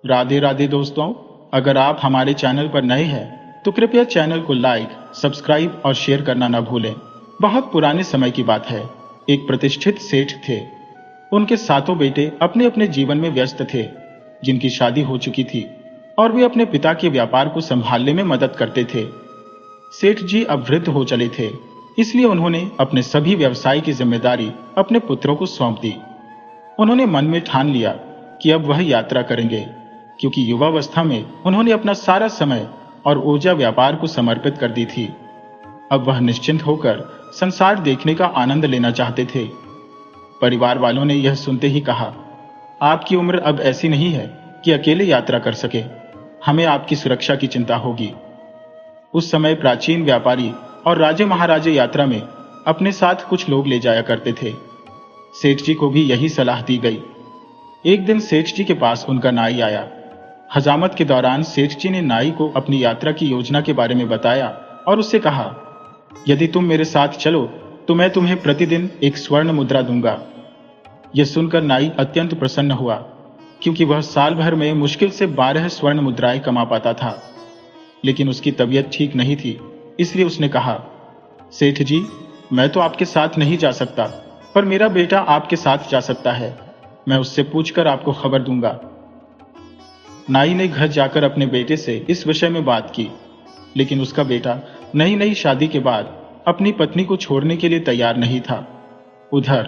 राधे राधे दोस्तों। अगर आप हमारे चैनल पर नए हैं तो कृपया चैनल को लाइक, सब्सक्राइब और शेयर करना न भूलें। बहुत पुराने समय की बात है। एक प्रतिष्ठित सेठ थे। उनके सातों बेटे अपने अपने जीवन में व्यस्त थे, जिनकी शादी हो चुकी थी और वे अपने पिता के व्यापार को संभालने में मदद करते थे। सेठ जी अब वृद्ध हो चले थे, इसलिए उन्होंने अपने सभी व्यवसाय की जिम्मेदारी अपने पुत्रों को सौंप दी। उन्होंने मन में ठान लिया कि अब वह यात्रा करेंगे, क्योंकि युवावस्था में उन्होंने अपना सारा समय और ऊर्जा व्यापार को समर्पित कर दी थी। अब वह निश्चिंत होकर संसार देखने का आनंद लेना चाहते थे। परिवार वालों ने यह सुनते ही कहा, आपकी उम्र अब ऐसी नहीं है कि अकेले यात्रा कर सके। हमें आपकी सुरक्षा की चिंता होगी। उस समय प्राचीन व्यापारी और राजे महाराजे यात्रा में अपने साथ कुछ लोग ले जाया करते थे। सेठ जी को भी यही सलाह दी गई। एक दिन सेठ जी के पास उनका नाई आया। हजामत के दौरान सेठ जी ने नाई को अपनी यात्रा की योजना के बारे में बताया और उससे कहा, यदि तुम मेरे साथ चलो तो मैं तुम्हें प्रतिदिन एक स्वर्ण मुद्रा दूंगा। यह सुनकर नाई अत्यंत प्रसन्न हुआ, क्योंकि वह साल भर में मुश्किल से 12 स्वर्ण मुद्राएं कमा पाता था। लेकिन उसकी तबीयत ठीक नहीं थी, इसलिए उसने कहा, सेठ जी, मैं तो आपके साथ नहीं जा सकता, पर मेरा बेटा आपके साथ जा सकता है। मैं उससे पूछकर आपको खबर दूंगा। नाई ने घर जाकर अपने बेटे से इस विषय में बात की, लेकिन उसका बेटा नई नई शादी के बाद अपनी पत्नी को छोड़ने के लिए तैयार नहीं था। उधर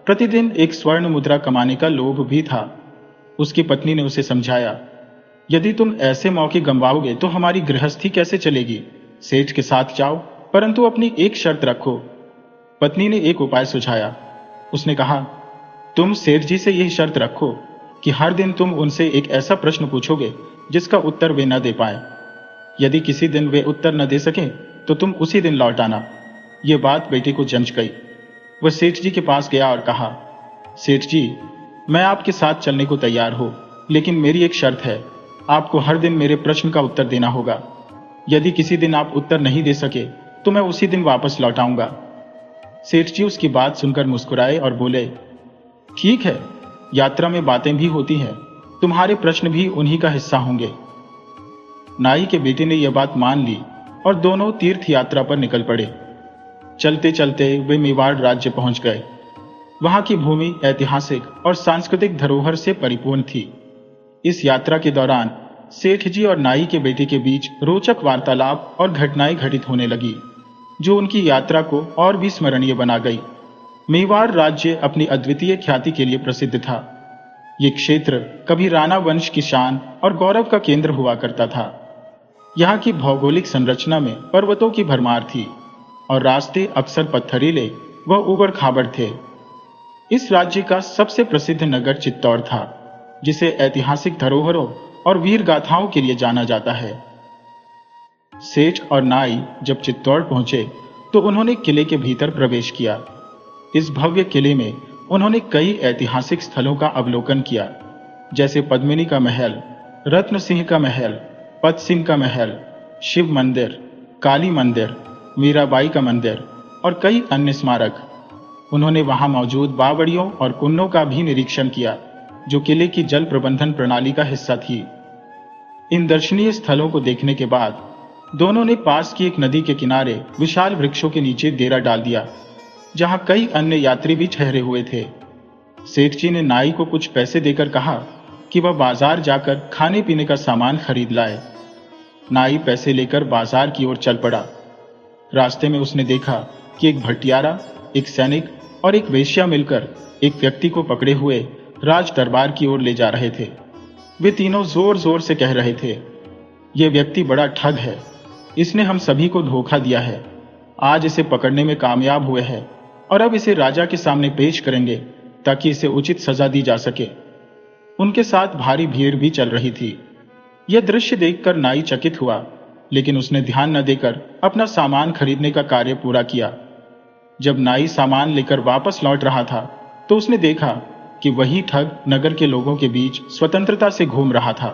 प्रतिदिन एक स्वर्ण मुद्रा कमाने का लोभ भी था। उसकी पत्नी ने उसे समझाया, यदि तुम ऐसे मौके गंवाओगे तो हमारी गृहस्थी कैसे चलेगी। सेठ के साथ जाओ, परंतु अपनी एक शर्त रखो। पत्नी ने एक उपाय सुझाया। उसने कहा, तुम सेठ जी से यही शर्त रखो कि हर दिन तुम उनसे एक ऐसा प्रश्न पूछोगे जिसका उत्तर वे न दे पाए। यदि किसी दिन वे उत्तर न दे सके तो तुम उसी दिन लौट आना। यह बात बेटे को जंच गई। वह सेठ जी के पास गया और कहा, सेठ जी, मैं आपके साथ चलने को तैयार हूं, लेकिन मेरी एक शर्त है। आपको हर दिन मेरे प्रश्न का उत्तर देना होगा। यदि किसी दिन आप उत्तर नहीं दे सके तो मैं उसी दिन वापस लौट आऊंगा। सेठ जी उसकी बात सुनकर मुस्कुराए और बोले, ठीक है, यात्रा में बातें भी होती हैं, तुम्हारे प्रश्न भी उन्हीं का हिस्सा होंगे। नाई के बेटे ने यह बात मान ली और दोनों तीर्थ यात्रा पर निकल पड़े। चलते चलते वे मेवाड़ राज्य पहुंच गए। वहां की भूमि ऐतिहासिक और सांस्कृतिक धरोहर से परिपूर्ण थी। इस यात्रा के दौरान सेठ जी और नाई के बेटे के बीच रोचक वार्तालाप और घटनाएं घटित होने लगी, जो उनकी यात्रा को और भी स्मरणीय बना गई। मेवाड़ राज्य अपनी अद्वितीय ख्याति के लिए प्रसिद्ध था। ये क्षेत्र कभी राणा वंश की शान और गौरव का केंद्र हुआ करता था। यहाँ की भौगोलिक संरचना में पर्वतों की भरमार थी और रास्ते अक्सर पत्थरीले व ऊबड़ खाबड़ थे। इस राज्य का सबसे प्रसिद्ध नगर चित्तौड़ था, जिसे ऐतिहासिक धरोहरों और वीर गाथाओं के लिए जाना जाता है। सेठ और नाई जब चित्तौड़ पहुंचे तो उन्होंने किले के भीतर प्रवेश किया। इस भव्य किले में उन्होंने कई ऐतिहासिक स्थलों का अवलोकन किया, जैसे पद्मिनी का महल, रत्न सिंह का महल, पत सिंह का महल, शिव मंदिर, काली मंदिर, मीराबाई का मंदिर और कई अन्य स्मारक। उन्होंने वहां मौजूद बावड़ियों और कुन्नों का भी निरीक्षण किया, जो किले की जल प्रबंधन प्रणाली का हिस्सा थी। इन दर्शनीय स्थलों को देखने के बाद दोनों ने पास की एक नदी के किनारे विशाल वृक्षों के नीचे डेरा डाल दिया, जहां कई अन्य यात्री भी ठहरे हुए थे। सेठ जी ने नाई को कुछ पैसे देकर कहा कि वह बाजार जाकर खाने पीने का सामान खरीद लाए। नाई पैसे लेकर बाजार की ओर चल पड़ा। रास्ते में उसने देखा कि एक भटियारा, एक सैनिक और एक वेश्या मिलकर एक व्यक्ति को पकड़े हुए राज दरबार की ओर ले जा रहे थे। वे तीनों जोर जोर से कह रहे थे, यह व्यक्ति बड़ा ठग है, इसने हम सभी को धोखा दिया है। आज इसे पकड़ने में कामयाब हुए हैं और अब इसे राजा के सामने पेश करेंगे ताकि इसे उचित सजा दी जा सके। उनके साथ भारी भीड़ भी चल रही थी। यह दृश्य देखकर नाई चकित हुआ, लेकिन उसने ध्यान न देकर अपना सामान खरीदने का कार्य पूरा किया। जब नाई सामान लेकर वापस लौट रहा था तो उसने देखा कि वही ठग नगर के लोगों के बीच स्वतंत्रता से घूम रहा था।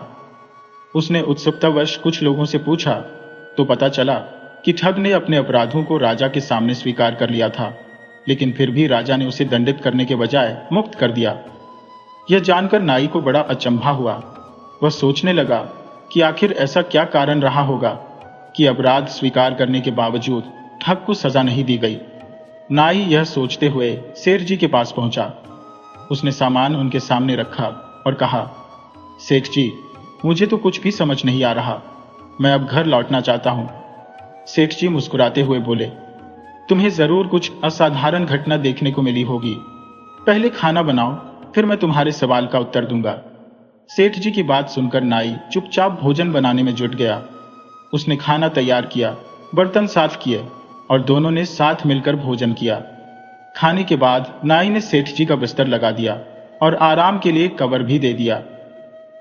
उसने उत्सुकतावश कुछ लोगों से पूछा तो पता चला कि ठग ने अपने अपराधों को राजा के सामने स्वीकार कर लिया था, लेकिन फिर भी राजा ने उसे दंडित करने के बजाय मुक्त कर दिया। यह जानकर नाई को बड़ा अचंभा हुआ। वह सोचने लगा कि आखिर ऐसा क्या कारण रहा होगा कि अपराध स्वीकार करने के बावजूद ठग को सजा नहीं दी गई। नाई यह सोचते हुए सेठ जी के पास पहुंचा। उसने सामान उनके सामने रखा और कहा, सेठ जी, मुझे तो कुछ भी समझ नहीं आ रहा। मैं अब घर लौटना चाहता हूं। सेठ जी मुस्कुराते हुए बोले, तुम्हें जरूर कुछ असाधारण घटना देखने को मिली होगी। पहले खाना बनाओ, फिर मैं तुम्हारे सवाल का उत्तर दूंगा। सेठ जी की बात सुनकर नाई चुपचाप भोजन बनाने में जुट गया। उसने खाना तैयार किया, बर्तन साफ किए और दोनों ने साथ मिलकर भोजन किया। खाने के बाद नाई ने सेठ जी का बिस्तर लगा दिया और आराम के लिए कवर भी दे दिया।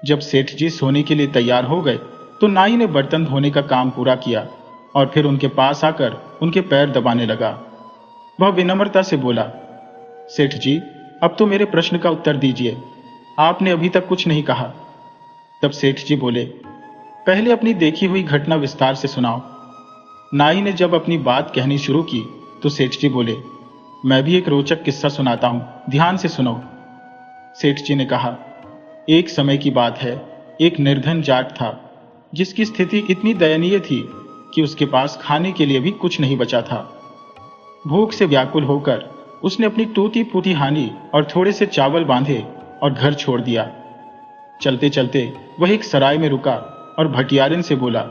जब सेठ जी सोने के लिए तैयार हो गए तो नाई ने बर्तन धोने का काम पूरा किया और फिर उनके पास आकर उनके पैर दबाने लगा। वह विनम्रता से बोला, सेठ जी, अब तो मेरे प्रश्न का उत्तर दीजिए। आपने अभी तक कुछ नहीं कहा। तब सेठ जी बोले, पहले अपनी देखी हुई घटना विस्तार से सुनाओ। नाई ने जब अपनी बात कहनी शुरू की तो सेठ जी बोले, मैं भी एक रोचक किस्सा सुनाता हूं, ध्यान से सुनो। सेठ जी ने कहा, एक समय की बात है, एक निर्धन जाट था जिसकी स्थिति इतनी दयनीय थी कि उसके पास खाने के लिए भी कुछ नहीं बचा था। भूख से व्याकुल होकर उसने अपनी टूटी फूटी हांडी और थोड़े से चावल बांधे और घर छोड़ दिया। चलते चलते वह एक सराय में रुका और भटियारिन से बोला,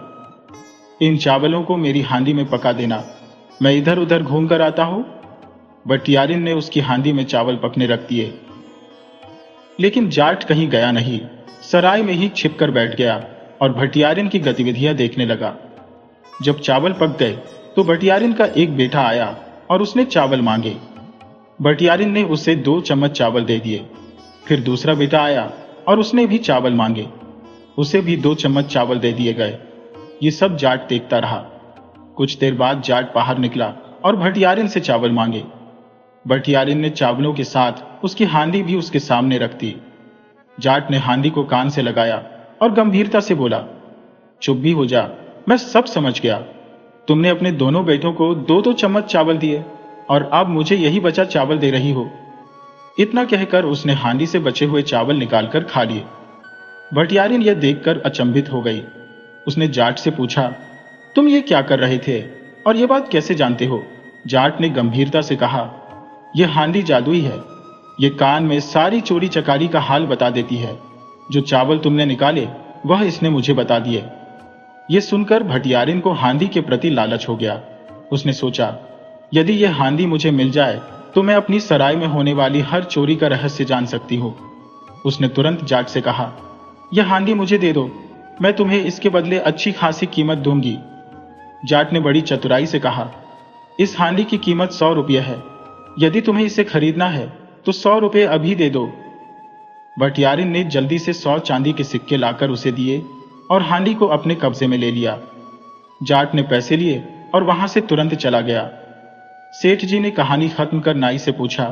इन चावलों को मेरी हांडी में पका देना, मैं इधर उधर घूम कर आता हूं। भटियारिन ने उसकी हांडी में चावल पकने रख दिए, लेकिन जाट कहीं गया नहीं, सराय में ही छिपकर बैठ गया और भटियारिन की गतिविधियां देखने लगा। जब चावल पक गए तो भटियारिन का एक बेटा आया और उसने चावल मांगे। भटियारिन ने उसे 2 चम्मच चावल दे दिए। फिर दूसरा बेटा आया और उसने भी चावल मांगे, उसे भी 2 चम्मच चावल दे दिए गए। ये सब जाट देखता रहा। कुछ देर बाद जाट बाहर निकला और भटियारिन से चावल मांगे। भटियारिन ने चावलों के साथ उसकी हांडी भी उसके सामने रख दी। जाट ने हांडी को कान से लगाया और गंभीरता से बोला, चुप भी हो जा, मैं सब समझ गया। तुमने अपने दोनों बेटों को 2-2 चम्मच चावल दिए और अब मुझे यही बचा चावल दे रही हो। इतना कहकर उसने हांडी से बचे हुए चावल निकालकर खा लिए। भटियारिन यह देखकर अचंभित हो गई। उसने जाट से पूछा, तुम ये क्या कर रहे थे और ये बात कैसे जानते हो? जाट ने गंभीरता से कहा, यह हांडी जादुई है। ये कान में सारी चोरी चकारी का हाल बता देती है। जो चावल तुमने निकाले वह इसने मुझे बता दिए। यह सुनकर भटियारिन को हांडी के प्रति लालच हो गया। उसने सोचा, यदि यह हांडी मुझे मिल जाए तो मैं अपनी सराय में होने वाली हर चोरी का रहस्य जान सकती हूँ। उसने तुरंत जाट से कहा, यह हांडी मुझे दे दो, मैं तुम्हें इसके बदले अच्छी खासी कीमत दूंगी। जाट ने बड़ी चतुराई से कहा, इस हांडी की कीमत 100 रुपये है। यदि तुम्हें इसे खरीदना है तो 100 रुपये अभी दे दो। भटियारिन ने जल्दी से 100 चांदी के सिक्के लाकर उसे दिए और हांडी को अपने कब्जे में ले लिया। जाट ने पैसे लिए और वहां से तुरंत चला गया। सेठ जी ने कहानी खत्म कर नाई से पूछा,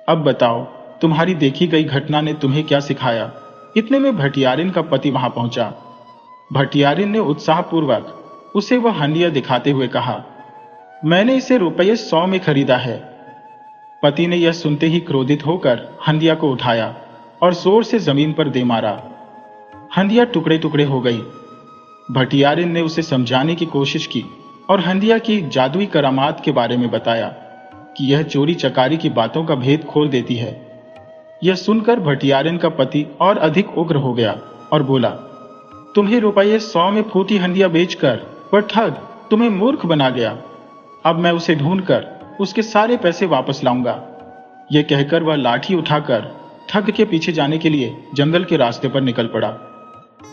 अब बताओ, तुम्हारी देखी गई घटना ने तुम्हें क्या सिखाया? इतने में भटियारिन का पति वहां पहुंचा। भटियारिन ने उत्साहपूर्वक उसे वह हंडिया दिखाते हुए कहा, मैंने इसे रुपये 100 में खरीदा है। पति ने यह सुनते ही क्रोधित होकर हंडिया को उठाया और जोर से जमीन पर दे मारा। हंडिया टुकड़े टुकड़े हो गई। भटियारिन ने उसे समझाने की कोशिश की और हंडिया की जादुई करामात के बारे में बताया कि यह चोरी चकारी की बातों का भेद खोल देती है। यह सुनकर भटियारिन का पति और अधिक उग्र हो गया और बोला, तुम्हें रुपये 100 में फूटी हंडिया बेचकर वह ठग तुम्हें मूर्ख बना गया। अब मैं उसे ढूंढकर उसके सारे पैसे वापस लाऊंगा। यह कहकर वह लाठी उठाकर ठग के पीछे जाने के लिए जंगल के रास्ते पर निकल पड़ा।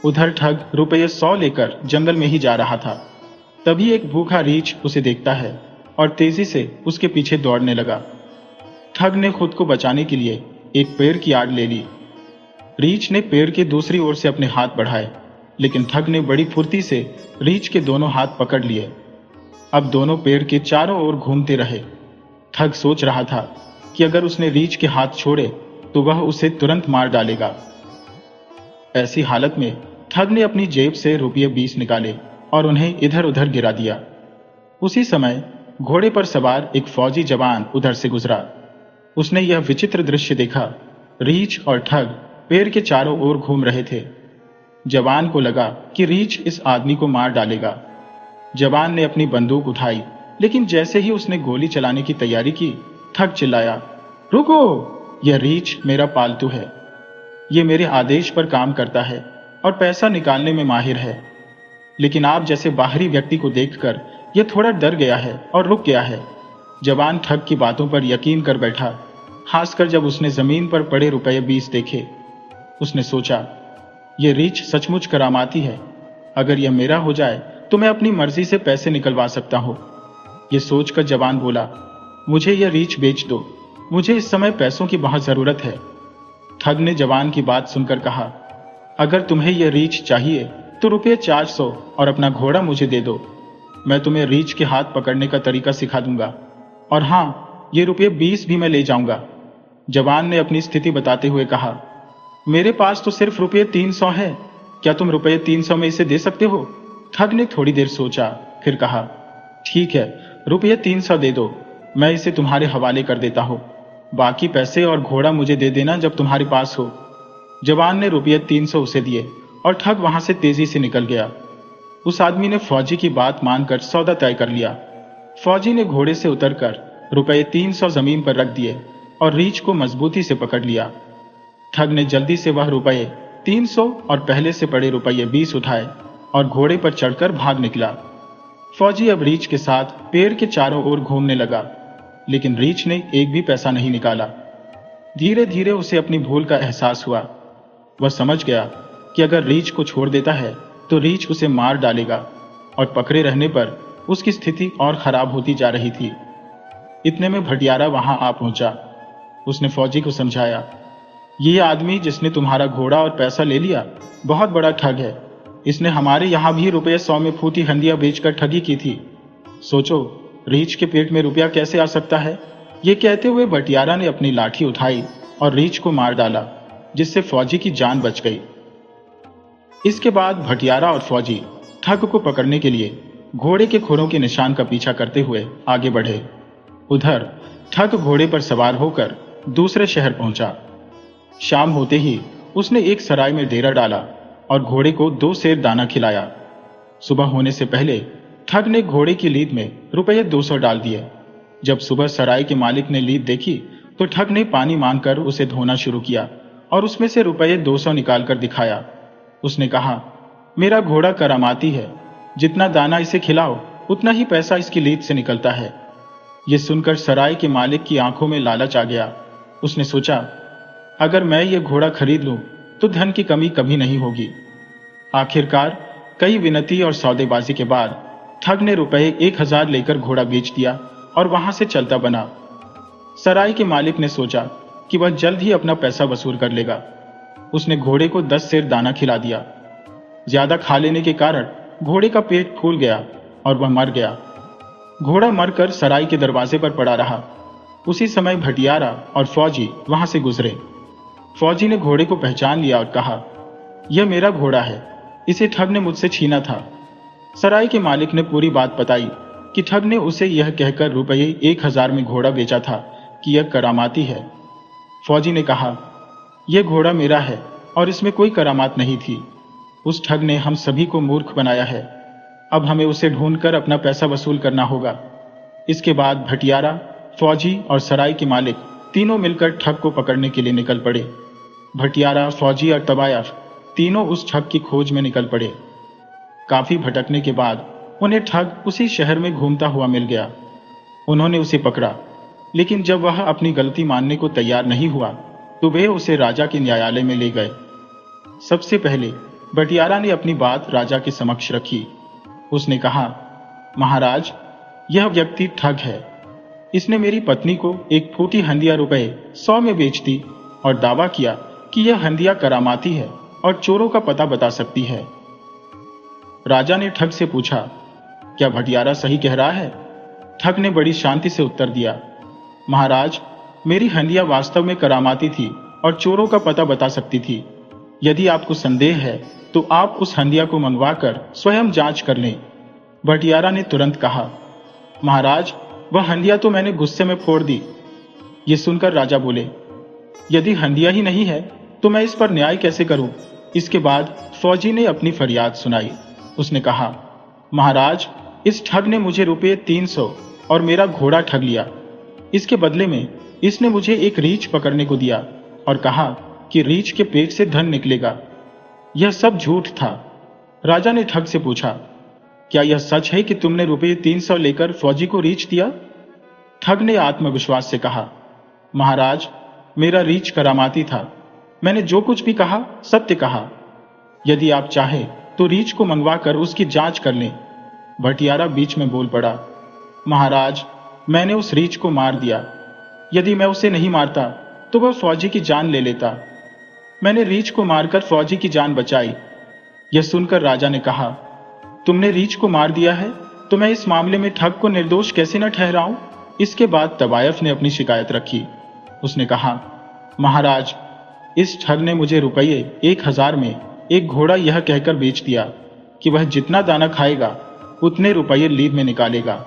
उधर ठग रुपये 100 लेकर जंगल में ही जा रहा था। तभी एक भूखा रीछ उसे देखता है और तेजी से उसके पीछे दौड़ने लगा। ठग ने खुद को बचाने के लिए एक पेड़ की आड़ ले ली। रीछ ने पेड़ के दूसरी ओर से अपने हाथ बढ़ाए, लेकिन ठग ने बड़ी फुर्ती से रीछ के दोनों हाथ पकड़ लिए। अब दोनों पेड़ के चारों ओर घूमते रहे। ठग सोच रहा था कि अगर उसने रीछ के हाथ छोड़े तो वह उसे तुरंत मार डालेगा। ऐसी हालत में ठग ने अपनी जेब से रुपये 20 निकाले और उन्हें इधर उधर गिरा दिया। उसी समय घोड़े पर सवार एक फौजी जवान उधर से गुजरा। उसने यह विचित्र दृश्य देखा। रीछ और ठग पेड़ के चारों ओर घूम रहे थे। जवान को लगा कि रीछ इस आदमी को मार डालेगा। जवान ने अपनी बंदूक उठाई, लेकिन जैसे ही उसने गोली चलाने की तैयारी की, ठग चिल्लाया, रुको, यह रीछ मेरा पालतू है। ये मेरे आदेश पर काम करता है और पैसा निकालने में माहिर है। लेकिन आप जैसे बाहरी व्यक्ति को देखकर यह थोड़ा डर गया है और रुक गया है। जवान ठग की बातों पर यकीन कर बैठा, खासकर जब उसने जमीन पर पड़े रुपये 20 देखे। उसने सोचा, यह रीछ सचमुच करामाती है। अगर यह मेरा हो जाए तो मैं अपनी मर्जी से पैसे निकलवा सकता हूं। यह सोचकर जवान बोला, मुझे यह रीछ बेच दो, मुझे इस समय पैसों की बहुत जरूरत है। ठग ने जवान की बात सुनकर कहा, अगर तुम्हें यह रीछ चाहिए तो रुपये 400 और अपना घोड़ा मुझे दे दो। मैं तुम्हें रीछ के हाथ पकड़ने का तरीका सिखा दूंगा, और हाँ, ये रुपये 20 भी मैं ले जाऊंगा। जवान ने अपनी स्थिति बताते हुए कहा, मेरे पास तो सिर्फ रुपये 300 है, क्या तुम रुपये 300 में इसे दे सकते हो? ठग ने थोड़ी देर सोचा, फिर कहा, ठीक है, रुपये 300 दे दो, मैं इसे तुम्हारे हवाले कर देता हूं। बाकी पैसे और घोड़ा मुझे दे देना जब तुम्हारे पास हो। जवान ने रुपये 300 उसे दिए और ठग वहां से तेजी से निकल गया। उस आदमी ने फौजी की बात मानकर सौदा तय कर लिया। फौजी ने घोड़े से उतरकर रुपये 300 जमीन पर रख दिए और रीछ को मजबूती से पकड़ लिया। ठग ने जल्दी से वह रुपये 300 और पहले से पड़े रुपये 20 उठाए और घोड़े पर चढ़कर भाग निकला। फौजी अब रीछ के साथ पेड़ के चारों ओर घूमने लगा, लेकिन रीछ ने एक भी पैसा नहीं निकाला। धीरे धीरे उसे अपनी भूल का एहसास हुआ। वह समझ गया कि अगर रीछ को छोड़ देता है तो रीछ उसे मार डालेगा, और पकड़े रहने पर उसकी स्थिति और खराब होती जा रही थी। इतने में भटियारा वहां आ पहुंचा। उसने फौजी को समझाया, ये आदमी जिसने तुम्हारा घोड़ा और पैसा ले लिया बहुत बड़ा ठग है। इसने हमारे यहां भी रुपये 100 में फूटी हंडिया बेचकर ठगी की थी। सोचो, रीछ के पेट में रुपया कैसे आ सकता है? ये कहते हुए भटियारा ने अपनी लाठी उठाई और रीछ को मार डाला, जिससे फौजी की जान बच गई। इसके बाद भटियारा और फौजी ठग को पकड़ने के लिए घोड़े के खुरों के निशान का पीछा करते हुए आगे बढ़े। उधर ठग घोड़े पर सवार होकर दूसरे शहर पहुंचा। शाम होते ही उसने एक सराय में डेरा डाला और घोड़े को 2 सेर दाना खिलाया। सुबह होने से पहले ठग ने घोड़े की लीद में रुपये 200 डाल दिए। जब सुबह सराय के मालिक ने लीद देखी तो ठग ने पानी मांगकर उसे धोना शुरू किया और उसमें से रुपये 200 निकालकर दिखाया। उसने कहा, मेरा घोड़ा करामाती है, जितना दाना इसे खिलाओ उतना ही पैसा इसकी लीद से निकलता है। यह सुनकर सराय के मालिक की आंखों में लालच आ गया। उसने सोचा, अगर मैं ये घोड़ा खरीद लूं तो धन की कमी कभी नहीं होगी। आखिरकार कई विनती और सौदेबाजी के बाद ठग ने रुपये 1000 लेकर घोड़ा बेच दिया और वहां से चलता बना। सराय के मालिक ने सोचा कि वह जल्द ही अपना पैसा वसूल कर लेगा। उसने घोड़े को 10 सेर दाना खिला दिया। ज्यादा खा लेने के कारण घोड़े का पेट फूल गया और वह मर गया। घोड़ा मरकर सराय के दरवाजे पर पड़ा रहा। उसी समय भटियारा और फौजी वहां से गुजरे। फौजी ने घोड़े को पहचान लिया और कहा, यह मेरा घोड़ा है, इसे ठग ने मुझसे छीना था। सराय के मालिक ने पूरी बात बताई कि ठग ने उसे यह कहकर रुपये 1000 में घोड़ा बेचा था कि यह करामाती है। फौजी ने कहा, यह घोड़ा मेरा है और इसमें कोई करामात नहीं थी। उस ठग ने हम सभी को मूर्ख बनाया है। अब हमें उसे ढूंढकर अपना पैसा वसूल करना होगा। इसके बाद भटियारा, फौजी और सराय के मालिक तीनों मिलकर ठग को पकड़ने के लिए निकल पड़े। भटियारा, फौजी और तबायर तीनों उस ठग की खोज में निकल पड़े। काफी भटकने के बाद उन्हें ठग उसी शहर में घूमता हुआ मिल गया। उन्होंने उसे पकड़ा, लेकिन जब वह अपनी गलती मानने को तैयार नहीं हुआ तो वे उसे राजा के न्यायालय में ले गए। सबसे पहले भटियारा ने अपनी बात राजा के समक्ष रखी। उसने कहा, महाराज, यह व्यक्ति ठग है। इसने मेरी पत्नी को एक फूटी हंडिया रुपये 100 में बेच दी और दावा किया कि यह हंडिया करामाती है और चोरों का पता बता सकती है। राजा ने ठग से पूछा, क्या भटियारा सही कह रहा है? ठग ने बड़ी शांति से उत्तर दिया, महाराज, मेरी हंडिया वास्तव में करामाती थी और चोरों का पता बता सकती थी। यदि आपको संदेह है तो आप उस हंडिया को मंगवाकर स्वयं जांच कर लें। भटियारा ने तुरंत कहा, महाराज, वह हंडिया तो मैंने गुस्से में फोड़ दी। ये सुनकर राजा बोले, यदि हंडिया ही नहीं है तो मैं इस पर न्याय कैसे करूं? इसके बाद फौजी ने अपनी फरियाद सुनाई। उसने कहा, महाराज, इस ठग ने मुझे रुपये 300 और मेरा घोड़ा ठग लिया। इसके बदले में इसने मुझे एक रीछ पकड़ने को दिया और कहा कि रीछ के पेट से धन निकलेगा। यह सब झूठ था। राजा ने ठग से पूछा, क्या यह सच है कि तुमने रुपये 300 लेकर फौजी को रीछ दिया? ठग ने आत्मविश्वास से कहा, महाराज, मेरा रीछ करामाती था। मैंने जो कुछ भी कहा सत्य कहा। यदि आप चाहें तो रीछ को मंगवाकर उसकी जांच कर लें। भटियारा बीच में बोल पड़ा, महाराज, मैंने उस रीछ को मार दिया। यदि मैं उसे नहीं मारता तो वह फौजी की जान ले लेता। मैंने रीछ को मारकर फौजी की जान बचाई। यह सुनकर राजा ने कहा, तुमने रीछ को मार दिया है तो मैं इस मामले में ठग को निर्दोष कैसे न ठहराऊं? इसके बाद तवायफ ने अपनी शिकायत रखी। उसने कहा, महाराज, इस ठग ने मुझे रुपये 1000 में एक घोड़ा यह कहकर बेच दिया कि वह जितना दाना खाएगा उतने रुपये लीब में निकालेगा।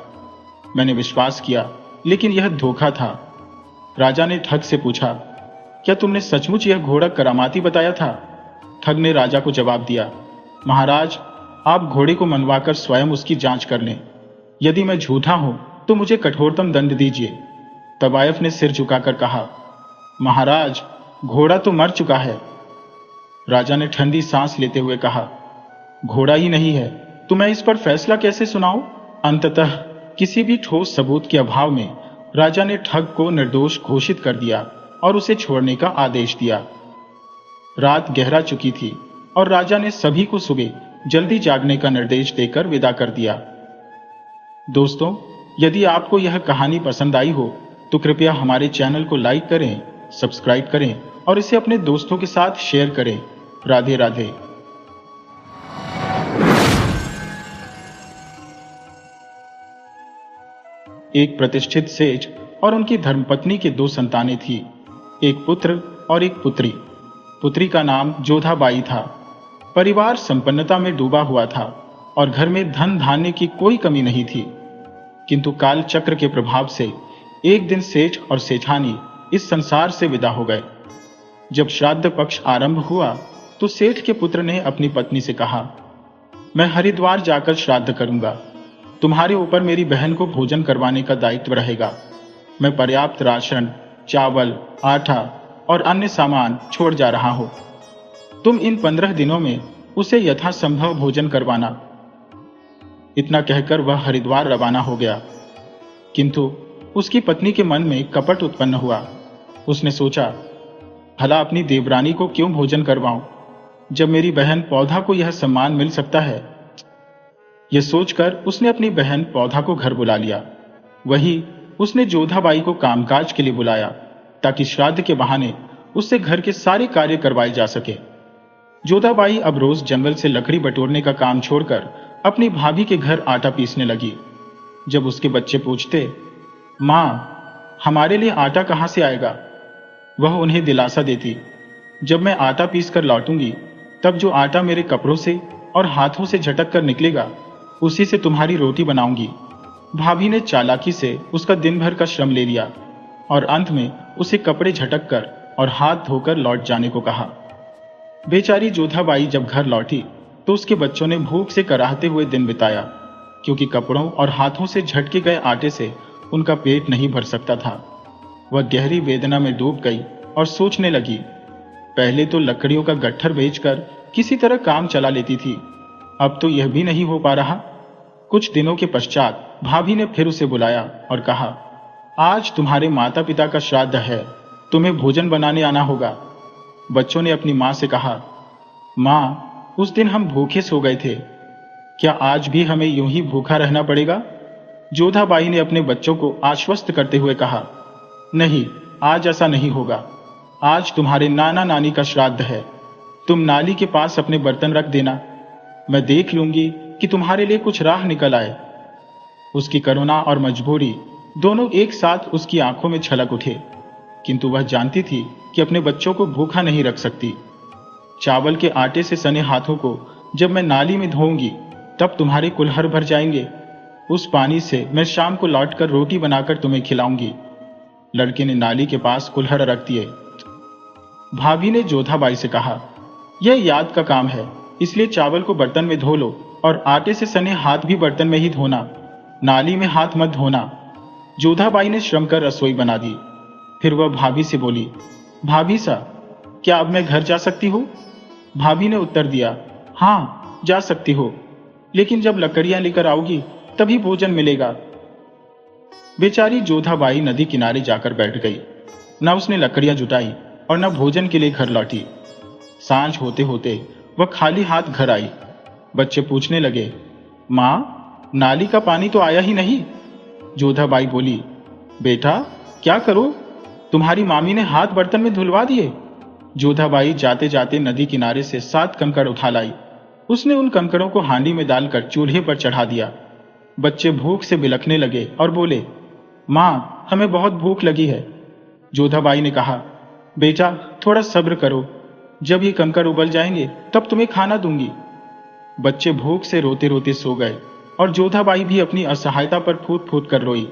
मैंने विश्वास किया, लेकिन यह धोखा था। राजा ने ठग से पूछा, क्या तुमने सचमुच यह घोड़ा करामाती बताया था? ठग ने राजा को जवाब दिया, महाराज, आप घोड़े को मनवाकर स्वयं उसकी जांच कर लें। यदि मैं झूठा हूं तो मुझे कठोरतम दंड दीजिए। तवायफ ने सिर झुकाकर कहा, महाराज, घोड़ा तो मर चुका है। राजा ने ठंडी सांस लेते हुए कहा, घोड़ा ही नहीं है तो मैं इस पर फैसला कैसे सुनाऊं? अंततः किसी भी ठोस सबूत के अभाव में राजा ने ठग को निर्दोष घोषित कर दिया और उसे छोड़ने का आदेश दिया। रात गहरा चुकी थी और राजा ने सभी को सुबह जल्दी जागने का निर्देश देकर विदा कर दिया। दोस्तों, यदि आपको यह कहानी पसंद आई हो तो कृपया हमारे चैनल को लाइक करें, सब्सक्राइब करें और इसे अपने दोस्तों के साथ शेयर करें। राधे राधे। एक प्रतिष्ठित सेठ और उनकी धर्मपत्नी के 2 संतानें थी, एक पुत्र और एक पुत्री। पुत्री का नाम जोधाबाई था। परिवार संपन्नता में डूबा हुआ था और घर में धन धान्य की कोई कमी नहीं थी। किंतु काल चक्र के प्रभाव से एक दिन सेठ और सेठानी इस संसार से विदा हो गए। जब श्राद्ध पक्ष आरंभ हुआ तो सेठ के पुत्र ने अपनी पत्नी से कहा, मैं हरिद्वार जाकर श्राद्ध करूंगा। तुम्हारे ऊपर मेरी बहन को भोजन करवाने का दायित्व रहेगा। मैं पर्याप्त राशन, चावल, आटा और अन्य सामान छोड़ जा रहा हूं। तुम इन 15 दिनों में उसे यथासंभव भोजन करवाना। इतना कहकर वह हरिद्वार रवाना हो गया। किंतु उसकी पत्नी के मन में कपट उत्पन्न हुआ। उसने सोचा, भला अपनी देवरानी को क्यों भोजन करवाऊं, जब मेरी बहन पौधा को यह सम्मान मिल सकता है। यह सोचकर उसने अपनी बहन पौधा को घर बुला लिया। वही उसने जोधाबाई को कामकाज के लिए बुलाया ताकि श्राद्ध के बहाने उससे घर के सारे कार्य करवाए जा सके। जोधाबाई अब रोज जंगल से लकड़ी बटोरने का काम छोड़कर अपनी भाभी के घर आटा पीसने लगी। जब उसके बच्चे पूछते, माँ, हमारे लिए आटा कहाँ से आएगा, वह उन्हें दिलासा देती, जब मैं आटा पीस कर लौटूंगी तब जो आटा मेरे कपड़ों से और हाथों से झटक कर निकलेगा उसी से तुम्हारी रोटी बनाऊंगी। भाभी ने चालाकी से उसका दिन भर का श्रम ले लिया और अंत में उसे कपड़े झटक कर और हाथ धोकर लौट जाने को कहा। बेचारी जोधाबाई जब घर लौटी तो उसके बच्चों ने भूख से कराहते हुए दिन बिताया, क्योंकि कपड़ों और हाथों से झटके गए आटे से उनका पेट नहीं भर सकता था। वह गहरी वेदना में डूब गई और सोचने लगी, पहले तो लकड़ियों का गट्ठर बेचकर किसी तरह काम चला लेती थी, अब तो यह भी नहीं हो पा रहा। कुछ दिनों के पश्चात भाभी ने फिर उसे बुलाया और कहा, आज तुम्हारे माता पिता का श्राद्ध है, तुम्हें भोजन बनाने आना होगा। बच्चों ने अपनी मां से कहा, मां, उस दिन हम भूखे सो गए थे, क्या आज भी हमें यूं ही भूखा रहना पड़ेगा? जोधाबाई ने अपने बच्चों को आश्वस्त करते हुए कहा, नहीं, आज ऐसा नहीं होगा। आज तुम्हारे नाना नानी का श्राद्ध है। तुम नाली के पास अपने बर्तन रख देना, मैं देख लूंगी कि तुम्हारे लिए कुछ राह निकल आए। उसकी करुणा और मजबूरी दोनों एक साथ उसकी आंखों में छलक उठे, किंतु वह जानती थी कि अपने बच्चों को भूखा नहीं रख सकती। चावल के आटे से सने हाथों को जब मैं नाली में धोऊंगी तब तुम्हारे कुल्हड़ भर जाएंगे। उस पानी से मैं शाम को लौटकर रोटी बनाकर तुम्हें खिलाऊंगी। लड़के ने नाली के पास कुल्हड़ रख दिए। भाभी ने जोधाबाई से कहा, यह याद का काम है, इसलिए चावल को बर्तन में धो लो और आटे से सने हाथ भी बर्तन में ही धोना, नाली में हाथ मत धोना। जोधाबाई ने श्रम कर रसोई बना दी। फिर वह भाभी से बोली, भाभी सा, क्या अब मैं घर जा सकती हूँ? भाभी ने उत्तर दिया, हाँ जा सकती हो, लेकिन जब लकड़ियां लेकर आओगी तभी भोजन मिलेगा। बेचारी जोधाबाई नदी किनारे जाकर बैठ गई। न उसने लकड़ियां जुटाई और न भोजन के लिए घर लौटी। सांझ होते होते वह खाली हाथ घर आई। बच्चे पूछने लगे, माँ, नाली का पानी तो आया ही नहीं। जोधाबाई बोली, बेटा क्या करो, तुम्हारी मामी ने हाथ बर्तन में धुलवा दिए। जोधाबाई जाते जाते नदी किनारे से 7 कंकड़ उठा लाई। उसने उन कंकड़ों को हांडी में डालकर चूल्हे पर चढ़ा दिया। बच्चे भूख से बिलखने लगे और बोले, माँ, हमें बहुत भूख लगी है। जोधाबाई ने कहा, बेटा थोड़ा सब्र करो, जब ये कंकड़ उबल जाएंगे तब तुम्हें खाना दूंगी। बच्चे भूख से रोते रोते सो गए और जोधाबाई भी अपनी असहायता पर फूट फूट कर रोई।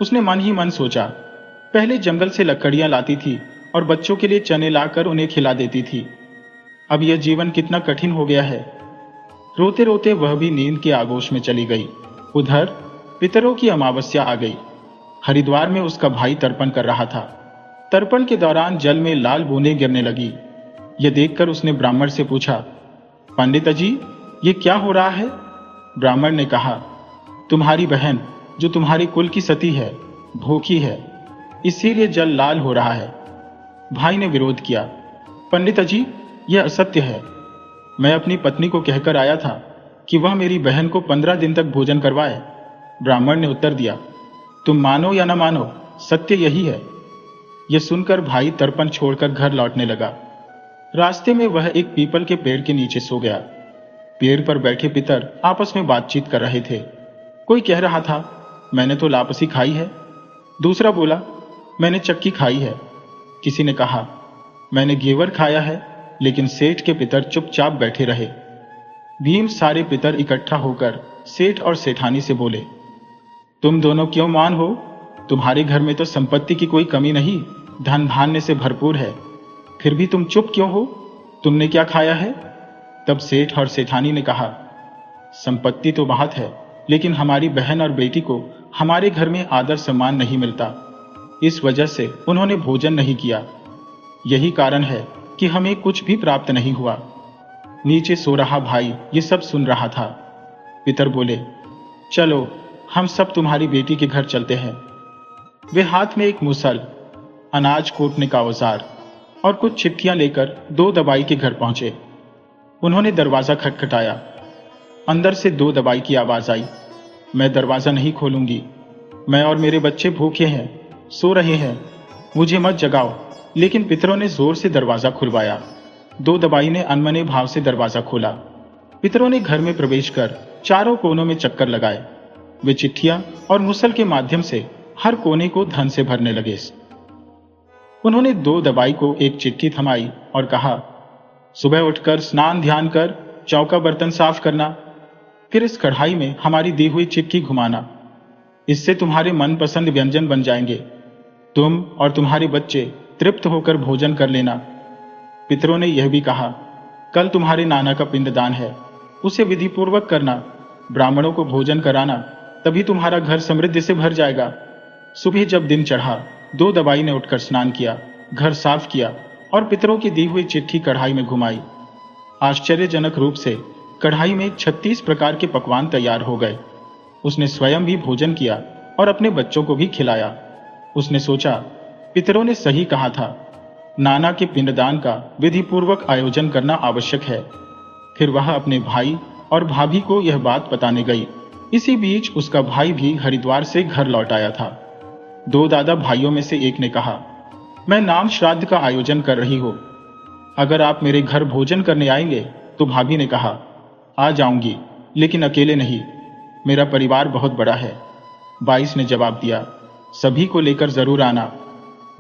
उसने मन ही मन सोचा, पहले जंगल से लकड़ियां लाती थी और बच्चों के लिए चने लाकर उन्हें खिला देती थी। अब यह जीवन कितना कठिन हो गया है। रोते रोते वह भी नींद के आगोश में चली गई। उधर पितरों की अमावस्या आ गई। हरिद्वार में उसका भाई तर्पण कर रहा था। तर्पण के दौरान जल में लाल बूंदें गिरने लगी। यह देखकर उसने ब्राह्मण से पूछा, पंडित जी, ये क्या हो रहा है? ब्राह्मण ने कहा, तुम्हारी बहन जो तुम्हारे कुल की सती है, भूखी है, इसीलिए जल लाल हो रहा है। भाई ने विरोध किया, पंडित जी, यह असत्य है। मैं अपनी पत्नी को कहकर आया था कि वह मेरी बहन को 15 दिन तक भोजन करवाए। ब्राह्मण ने उत्तर दिया, तुम मानो या न मानो, सत्य यही है। यह सुनकर भाई तर्पण छोड़कर घर लौटने लगा। रास्ते में वह एक पीपल के पेड़ के नीचे सो गया। पेड़ पर बैठे पितर आपस में बातचीत कर रहे थे। कोई कह रहा था, मैंने तो लापसी खाई है। दूसरा बोला, मैंने चक्की खाई है। किसी ने कहा, मैंने घेवर खाया है। लेकिन सेठ के पितर चुपचाप बैठे रहे। भीम सारे पितर इकट्ठा होकर सेठ और सेठानी से बोले, तुम दोनों क्यों मान हो? तुम्हारे घर में तो संपत्ति की कोई कमी नहीं, धन धान्य से भरपूर है, फिर भी तुम चुप क्यों हो? तुमने क्या खाया है? तब सेठ और सेठानी ने कहा, संपत्ति तो बहुत है, लेकिन हमारी बहन और बेटी को हमारे घर में आदर सम्मान नहीं मिलता, इस वजह से उन्होंने भोजन नहीं किया। यही कारण है कि हमें कुछ भी प्राप्त नहीं हुआ। नीचे सो रहा भाई ये सब सुन रहा था। पितर बोले, चलो हम सब तुम्हारी बेटी के घर चलते हैं। वे हाथ में एक मुसल, अनाज कूटने का औजार और कुछ चिट्ठियां लेकर 2 दबाई के घर पहुंचे। उन्होंने दरवाजा खटखटाया। अंदर से 2 दबाई की आवाज आई, मैं दरवाजा नहीं खोलूंगी, मैं और मेरे बच्चे भूखे हैं, सो रहे हैं, मुझे मत जगाओ। लेकिन पितरों ने जोर से दरवाजा खुलवाया। 2 दबाई ने अनमने भाव से दरवाजा खोला। पितरों ने घर में प्रवेश कर चारों कोनों में चक्कर लगाए। वे चिट्ठियां और मुसल के माध्यम से हर कोने को धन से भरने लगे। उन्होंने 2 दबाई को एक चिट्ठी थमाई और कहा, सुबह उठकर स्नान ध्यान कर चौका बर्तन साफ करना, फिर इस कढ़ाई में हमारी दी हुई चिक्की घुमाना, इससे तुम्हारे मनपसंद व्यंजन बन जाएंगे। तुम और तुम्हारे बच्चे तृप्त होकर भोजन कर लेना। पितरों ने यह भी कहा, कल तुम्हारे नाना का पिंडदान है, उसे विधि पूर्वक करना, ब्राह्मणों को भोजन कराना, तभी तुम्हारा घर समृद्धि से भर जाएगा। सुबह जब दिन चढ़ा, 2 दबाई ने उठकर स्नान किया, घर साफ किया और पितरों की दी हुई चिट्ठी कढ़ाई में घुमाई। आश्चर्यजनक रूप से कढ़ाई में 36 प्रकार के पकवान तैयार हो गए। उसने स्वयं भी भोजन किया और अपने बच्चों को भी खिलाया। उसने सोचा, पितरों ने सही कहा था, नाना के पिंडदान का विधि पूर्वक आयोजन करना आवश्यक है। फिर वह अपने भाई और भाभी को यह बात बताने गई। इसी बीच उसका भाई भी हरिद्वार से घर लौट आया था। 2 दादा भाइयों में से एक ने कहा, मैं नाम श्राद्ध का आयोजन कर रही हूं, अगर आप मेरे घर भोजन करने आएंगे? तो भाभी ने कहा, आ जाऊंगी, लेकिन अकेले नहीं, मेरा परिवार बहुत बड़ा है। 22 ने जवाब दिया, सभी को लेकर जरूर आना।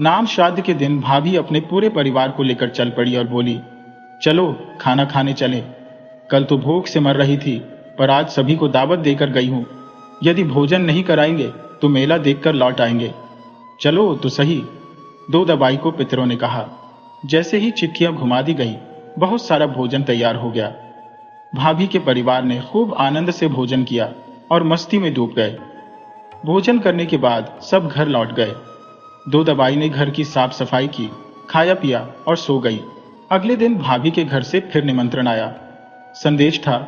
नाम श्राद्ध के दिन भाभी अपने पूरे परिवार को लेकर चल पड़ी और बोली, चलो खाना खाने चलें। कल तो भूख से मर रही थी, पर आज सभी को दावत देकर गई हूं। यदि भोजन नहीं कराएंगे तो मेला देखकर लौट आएंगे। चलो तो सही। 2 दबाई को पितरों ने कहा। जैसे ही चिट्ठियां घुमा दी गई, बहुत सारा भोजन तैयार हो गया। भाभी के परिवार ने खूब आनंद से भोजन किया और मस्ती में डूब गए। भोजन करने के बाद सब घर लौट गए। दो दबाई ने घर की साफ सफाई की, खाया पिया और सो गई। अगले दिन भाभी के घर से फिर निमंत्रण आया। संदेश था,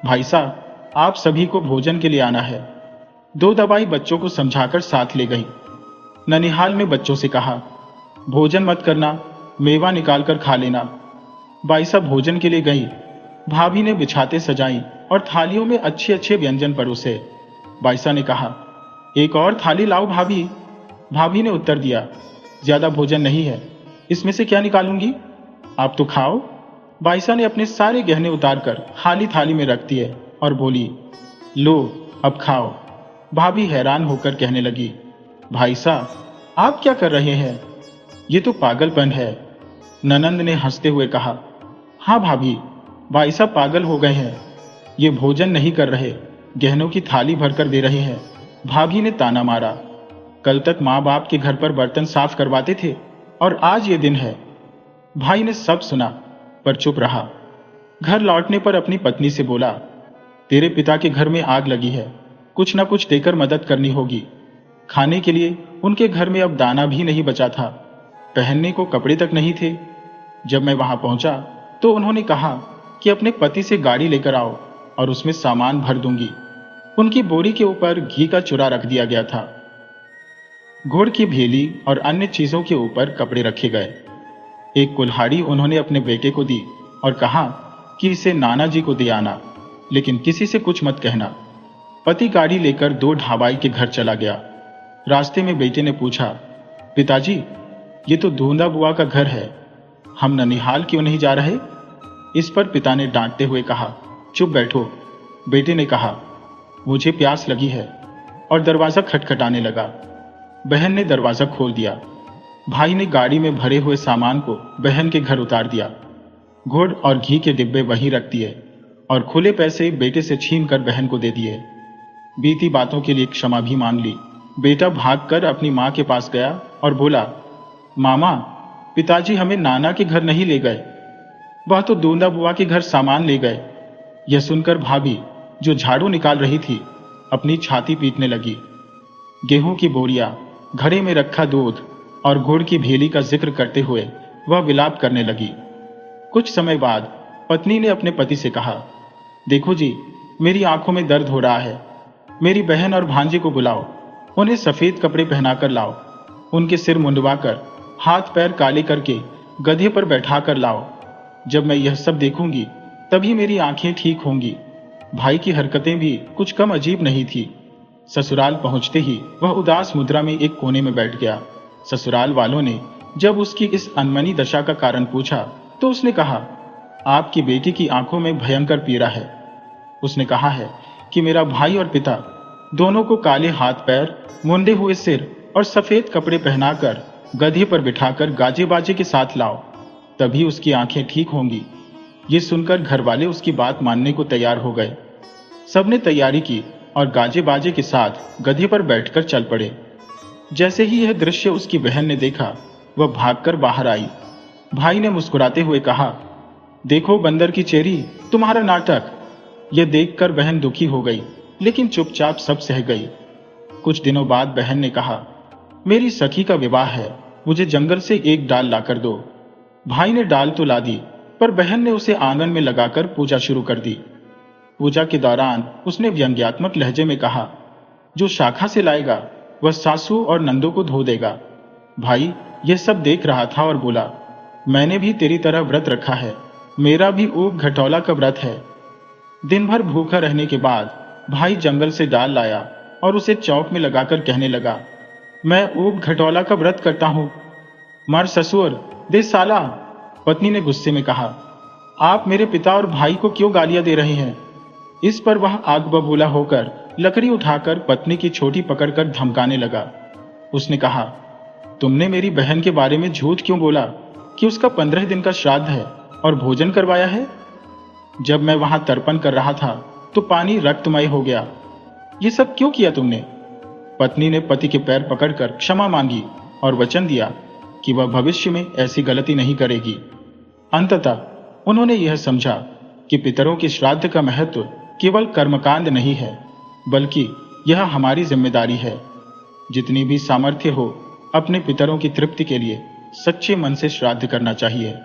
भाई साहब आप सभी को भोजन के लिए आना है। दो दबाई बच्चों को समझाकर साथ ले गई। ननिहाल में बच्चों से कहा, भोजन मत करना, मेवा निकाल कर खा लेना। बाई साहब भोजन के लिए गई। भाभी ने बिछाते सजाई और थालियों में अच्छे अच्छे व्यंजन परोसे। बाईसा ने कहा, एक और थाली लाओ भाभी। भाभी ने उत्तर दिया, ज्यादा भोजन नहीं है, इसमें से क्या निकालूंगी, आप तो खाओ। बाईसा ने अपने सारे गहने उतारकर खाली थाली में रख दिए और बोली, लो अब खाओ। भाभी हैरान होकर कहने लगी, भाई साहब आप क्या कर रहे हैं, ये तो पागलपन है। ननंद ने हंसते हुए कहा, हाँ भाभी, भाई साहब पागल हो गए हैं, ये भोजन नहीं कर रहे, गहनों की थाली भरकर दे रहे हैं। भाभी ने ताना मारा, कल तक माँ बाप के घर पर बर्तन साफ करवाते थे और आज ये दिन है। भाई ने सब सुना पर चुप रहा। घर लौटने पर अपनी पत्नी से बोला, तेरे पिता के घर में आग लगी है, कुछ ना कुछ देकर मदद करनी होगी। खाने के लिए उनके घर में अब दाना भी नहीं बचा था, पहनने को कपड़े तक नहीं थे। जब मैं वहां पहुंचा तो उन्होंने कहा कि अपने पति से गाड़ी लेकर आओ और उसमें सामान भर दूंगी। उनकी बोरी के ऊपर घी का चूरा रख दिया गया था। गुड़ की भेली और अन्य चीजों के ऊपर कपड़े रखे गए। एक कुल्हाड़ी उन्होंने अपने बेटे को दी और कहा कि इसे नाना जी को दे आना, लेकिन किसी से कुछ मत कहना। पति गाड़ी लेकर दो ढाबाई के घर चला गया। रास्ते में बेटे ने पूछा, पिताजी ये तो धूंधा बुआ का घर है, हम ननिहाल क्यों नहीं जा रहे। इस पर पिता ने डांटते हुए कहा, चुप बैठो। बेटे ने कहा, मुझे प्यास लगी है, और दरवाजा खटखटाने लगा। बहन ने दरवाजा खोल दिया। भाई ने गाड़ी में भरे हुए सामान को बहन के घर उतार दिया। गुड़ और घी के डिब्बे वहीं रख दिए और खुले पैसे बेटे से छीन कर बहन को दे दिए। बीती बातों के लिए क्षमा भी मांग ली। बेटा भागकर अपनी मां के पास गया और बोला, मामा पिताजी हमें नाना के घर नहीं ले गए, वह तो दूंदा बुआ के घर सामान ले गए। यह सुनकर भाभी जो झाड़ू निकाल रही थी अपनी छाती पीटने लगी। गेहूं की बोरियां, घड़े में रखा दूध और गुड़ की भेली का जिक्र करते हुए वह विलाप करने लगी। कुछ समय बाद पत्नी ने अपने पति से कहा, देखो जी मेरी आंखों में दर्द हो रहा है, मेरी बहन और भांजी को बुलाओ, उन्हें सफेद कपड़े पहनाकर लाओ, उनके सिर मुंडवाकर हाथ पैर काले करके गधे पर बैठा कर लाओ। जब मैं यह सब देखूंगी तभी मेरी आंखें ठीक होंगी। भाई की हरकतें भी कुछ कम अजीब नहीं थी। ससुराल पहुंचते ही वह उदास मुद्रा में एक कोने में बैठ गया। ससुराल वालों ने जब उसकी इस अनमनी दशा का कारण पूछा तो उसने कहा, आपकी बेटी की आंखों में भयंकर पीड़ा है। उसने कहा है कि मेरा भाई और पिता दोनों को काले हाथ पैर, मुंडे हुए सिर और सफेद कपड़े पहनाकर गधे पर बिठाकर गाजे बाजे के साथ लाओ, तभी उसकी आंखें ठीक होंगी। ये सुनकर घर वाले उसकी बात मानने को तैयार हो गए। सबने तैयारी की और गाजे बाजे के साथ गधे पर बैठकर चल पड़े। जैसे ही यह दृश्य उसकी बहन ने देखा वह भागकर बाहर आई। भाई ने मुस्कुराते हुए कहा, देखो बंदर की चेरी, तुम्हारा नाटक। यह देखकर बहन दुखी हो गई, लेकिन चुपचाप सब सह गई। कुछ दिनों बाद बहन ने कहा, मेरी सखी का विवाह है, मुझे जंगल से एक डाल लाकर दो। भाई ने डाल तो ला दी, पर बहन ने उसे आंगन में लगाकर पूजा शुरू कर दी। पूजा के दौरान उसने व्यंग्यात्मक लहजे में कहा, जो शाखा से लाएगा वह सासू और नंदों को धो देगा। भाई यह सब देख रहा था और बोला, मैंने भी तेरी तरह व्रत रखा है, मेरा भी ऊब घटौला का व्रत है। दिन भर भूखा रहने के बाद भाई जंगल से डाल लाया और उसे चौक में लगाकर कहने लगा, मैं ऊब घटौला का व्रत करता हूं। मर ससुर, दे साला। पत्नी ने गुस्से में कहा, आप मेरे पिता और भाई को क्यों गालियां दे रहे हैं। इस पर वह आग बबूला होकर लकड़ी उठाकर पत्नी की छोटी पकड़कर धमकाने लगा। उसने कहा, तुमने मेरी बहन के बारे में झूठ क्यों बोला कि उसका 15 दिन का श्राद्ध है और भोजन करवाया है। जब मैं वहां तर्पण कर रहा था तो पानी रक्तमय हो गया। ये सब क्यों किया तुमने। पत्नी ने पति के पैर पकड़कर क्षमा मांगी और वचन दिया कि वह भविष्य में ऐसी गलती नहीं करेगी। अंततः उन्होंने यह समझा कि पितरों के श्राद्ध का महत्व केवल कर्मकांड नहीं है, बल्कि यह हमारी जिम्मेदारी है। जितनी भी सामर्थ्य हो, अपने पितरों की तृप्ति के लिए सच्चे मन से श्राद्ध करना चाहिए।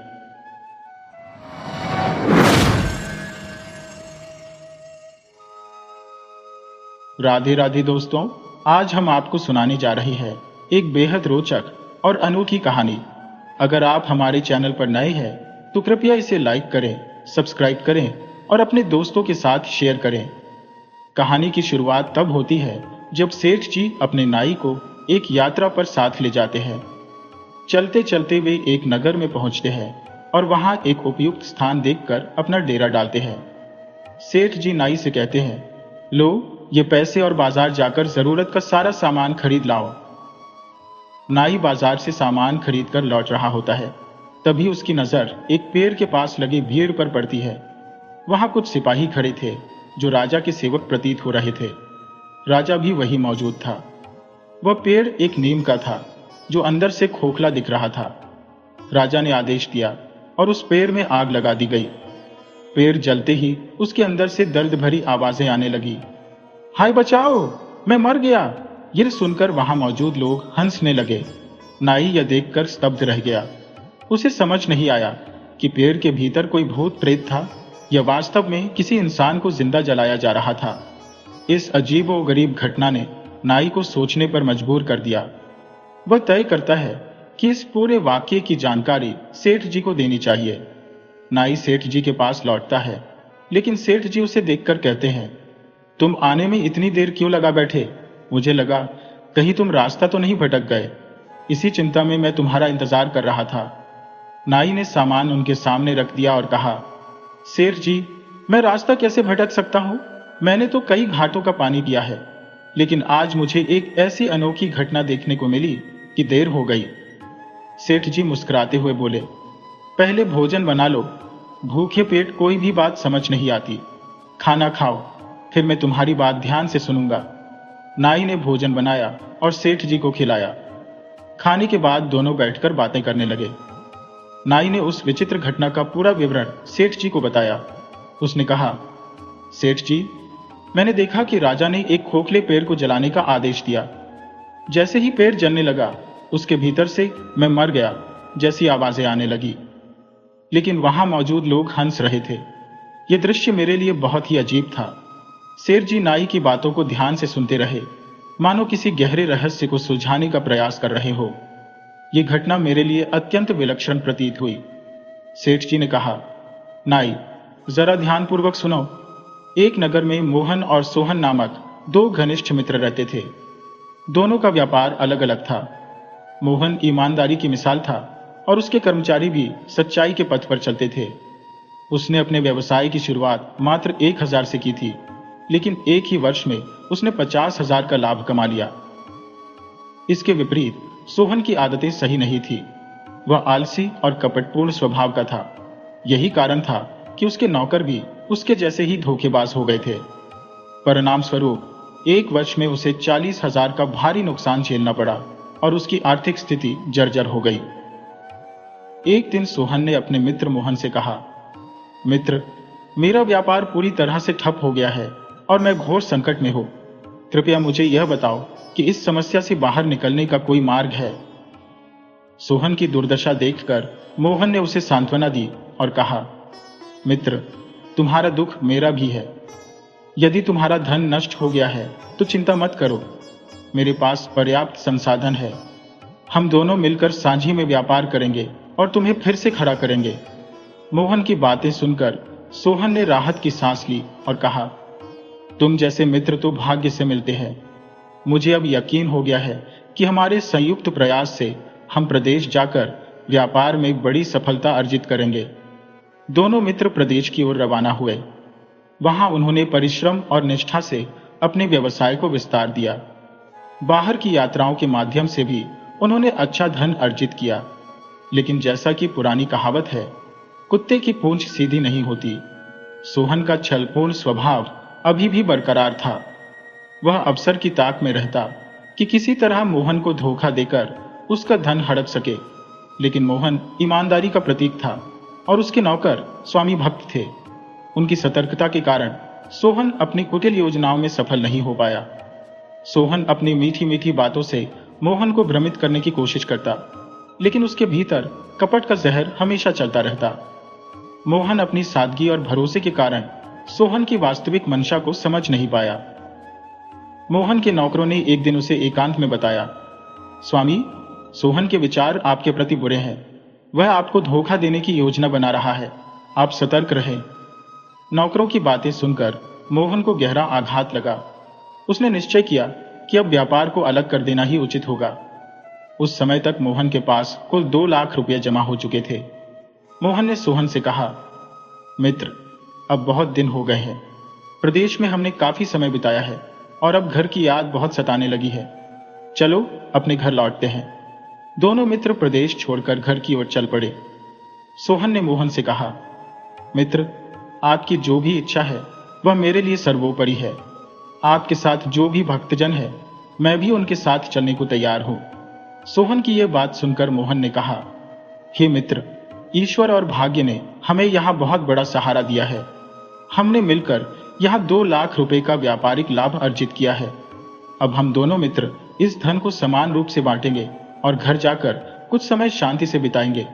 राधे राधे दोस्तों, आज हम आपको सुनाने जा रहे हैं एक बेहद रोचक और अनोखी कहानी। अगर आप हमारे चैनल पर नए हैं तो कृपया इसे लाइक करें, सब्सक्राइब करें और अपने दोस्तों के साथ शेयर करें। कहानी की शुरुआत तब होती है जब सेठ जी अपने नाई को एक यात्रा पर साथ ले जाते हैं। चलते चलते वे एक नगर में पहुंचते हैं और वहां एक उपयुक्त स्थान देखकर अपना डेरा डालते हैं। सेठ जी नाई से कहते हैं, लो, ये पैसे और बाजार जाकर जरूरत का सारा सामान खरीद लाओ। नाई बाजार से सामान खरीदकर लौट रहा होता है। तभी उसकी नजर एक पेड़ के पास लगी भीड़ पर पड़ती है। वहां कुछ सिपाही खड़े थे जो राजा के सेवक प्रतीत हो रहे थे। राजा भी वही मौजूद था। वह पेड़ एक नीम का था जो अंदर से खोखला दिख रहा था। राजा ने आदेश दिया और उस पेड़ में आग लगा दी गई। पेड़ जलते ही उसके अंदर से दर्द भरी आवाजें आने लगी। हाय बचाओ, मैं मर गया। यह सुनकर वहां मौजूद लोग हंसने लगे। नाई यह देखकर स्तब्ध रह गया। उसे समझ नहीं आया कि पेड़ के भीतर कोई भूत प्रेत था या वास्तव में किसी इंसान को जिंदा जलाया जा रहा था। इस अजीबोगरीब घटना ने नाई को सोचने पर मजबूर कर दिया। वह तय करता है कि इस पूरे वाकये की जानकारी सेठ जी को देनी चाहिए। नाई सेठ जी के पास लौटता है, लेकिन सेठ जी उसे देखकर कहते हैं, तुम आने में इतनी देर क्यों लगा बैठे? मुझे लगा कहीं तुम रास्ता तो नहीं भटक गए। इसी चिंता में मैं तुम्हारा इंतजार कर रहा था। नाई ने सामान उनके सामने रख दिया और कहा, सेठ जी, मैं रास्ता कैसे भटक सकता हूं? मैंने तो कई घाटों का पानी पिया है, लेकिन आज मुझे एक ऐसी अनोखी घटना देखने को मिली कि देर हो गई। सेठ जी मुस्कुराते हुए बोले, पहले भोजन बना लो। भूखे पेट कोई भी बात समझ नहीं आती। खाना खाओ, फिर मैं तुम्हारी बात ध्यान से सुनूंगा। नाई ने भोजन बनाया और सेठ जी को खिलाया। खाने के बाद दोनों बैठकर बातें करने लगे। नाई ने उस विचित्र घटना का पूरा विवरण सेठ जी को बताया। उसने कहा, सेठ जी, मैंने देखा कि राजा ने एक खोखले पेड़ को जलाने का आदेश दिया। जैसे ही पेड़ जलने लगा, उसके भीतर से मैं मर गया जैसी आवाजें आने लगी। लेकिन वहां मौजूद लोग हंस रहे थे। यह दृश्य मेरे लिए बहुत ही अजीब था। सेठ जी नाई की बातों को ध्यान से सुनते रहे, मानो किसी गहरे रहस्य को सुलझाने का प्रयास कर रहे हो। यह घटना मेरे लिए अत्यंत विलक्षण प्रतीत हुई। सेठ जी ने कहा, नाई, जरा ध्यानपूर्वक सुनो। एक नगर में मोहन और सोहन नामक दो घनिष्ठ मित्र रहते थे। दोनों का व्यापार अलग अलग था। मोहन ईमानदारी की मिसाल था और उसके कर्मचारी भी सच्चाई के पथ पर चलते थे। उसने अपने व्यवसाय की शुरुआत मात्र 1000 से की थी, लेकिन एक ही वर्ष में उसने 50,000 का लाभ कमा लिया। इसके विपरीत सोहन की आदतें सही नहीं थी। वह आलसी और कपटपूर्ण स्वभाव का था। यही कारण था कि उसके नौकर भी उसके जैसे ही धोखेबाज हो गए थे। परिणाम स्वरूप एक वर्ष में उसे 40,000 का भारी नुकसान झेलना पड़ा और उसकी आर्थिक स्थिति जर्जर हो गई। एक दिन सोहन ने अपने मित्र मोहन से कहा, मित्र, मेरा व्यापार पूरी तरह से ठप हो गया है और मैं घोर संकट में हूं। कृपया मुझे यह बताओ कि इस समस्या से बाहर निकलने का कोई मार्ग है। सोहन की दुर्दशा देखकर मोहन ने उसे सांत्वना दी और कहा, मित्र, तुम्हारा दुख मेरा भी है। यदि तुम्हारा धन नष्ट हो गया है तो चिंता मत करो। मेरे पास पर्याप्त संसाधन है। हम दोनों मिलकर सांझी में व्यापार करेंगे और तुम्हें फिर से खड़ा करेंगे। मोहन की बातें सुनकर सोहन ने राहत की सांस ली और कहा, तुम जैसे मित्र तो भाग्य से मिलते हैं। मुझे अब यकीन हो गया है कि हमारे संयुक्त प्रयास से हम प्रदेश जाकर व्यापार में बड़ी सफलता अर्जित करेंगे। दोनों मित्र प्रदेश की ओर रवाना हुए। वहां उन्होंने परिश्रम और निष्ठा से अपने व्यवसाय को विस्तार दिया। बाहर की यात्राओं के माध्यम से भी उन्होंने अच्छा धन अर्जित किया। लेकिन जैसा कि पुरानी कहावत है, कुत्ते की पूंछ सीधी नहीं होती। सोहन का छलपूर्ण स्वभाव अभी भी बरकरार था। वह अवसर की ताक में रहता कि किसी तरह मोहन को धोखा देकर उसका धन हड़प सके। लेकिन मोहन ईमानदारी का प्रतीक था। और उसके नौकर स्वामी भक्त थे। उनकी सतर्कता के कारण सोहन अपनी कुटिल योजनाओं में सफल नहीं हो पाया। सोहन अपनी मीठी मीठी बातों से मोहन को भ्रमित करने की कोशिश करता, लेकिन उसके भीतर कपट का जहर हमेशा चलता रहता। मोहन अपनी सादगी और भरोसे के कारण सोहन की वास्तविक मंशा को समझ नहीं पाया। मोहन के नौकरों ने एक दिन उसे एकांत में बताया, स्वामी, सोहन के विचार आपके प्रति बुरे हैं। वह आपको धोखा देने की योजना बना रहा है, आप सतर्क रहें। नौकरों की बातें सुनकर मोहन को गहरा आघात लगा। उसने निश्चय किया कि अब व्यापार को अलग कर देना ही उचित होगा। उस समय तक मोहन के पास कुल 2 लाख रुपये जमा हो चुके थे। मोहन ने सोहन से कहा, मित्र, अब बहुत दिन हो गए हैं। प्रदेश में हमने काफी समय बिताया है और अब घर की याद बहुत सताने लगी है। चलो अपने घर लौटते हैं। दोनों मित्र प्रदेश छोड़कर घर की ओर चल पड़े। सोहन ने मोहन से कहा, मित्र, आपकी जो भी इच्छा है वह मेरे लिए सर्वोपरि है। आपके साथ जो भी भक्तजन है, मैं भी उनके साथ चलने को तैयार हूं। सोहन की यह बात सुनकर मोहन ने कहा, हे मित्र, ईश्वर और भाग्य ने हमें यहाँ बहुत बड़ा सहारा दिया है। हमने मिलकर यहाँ 2 लाख रुपए का व्यापारिक लाभ अर्जित किया है। अब हम दोनों मित्र इस धन को समान रूप से बांटेंगे और घर जाकर कुछ समय शांति से बिताएंगे।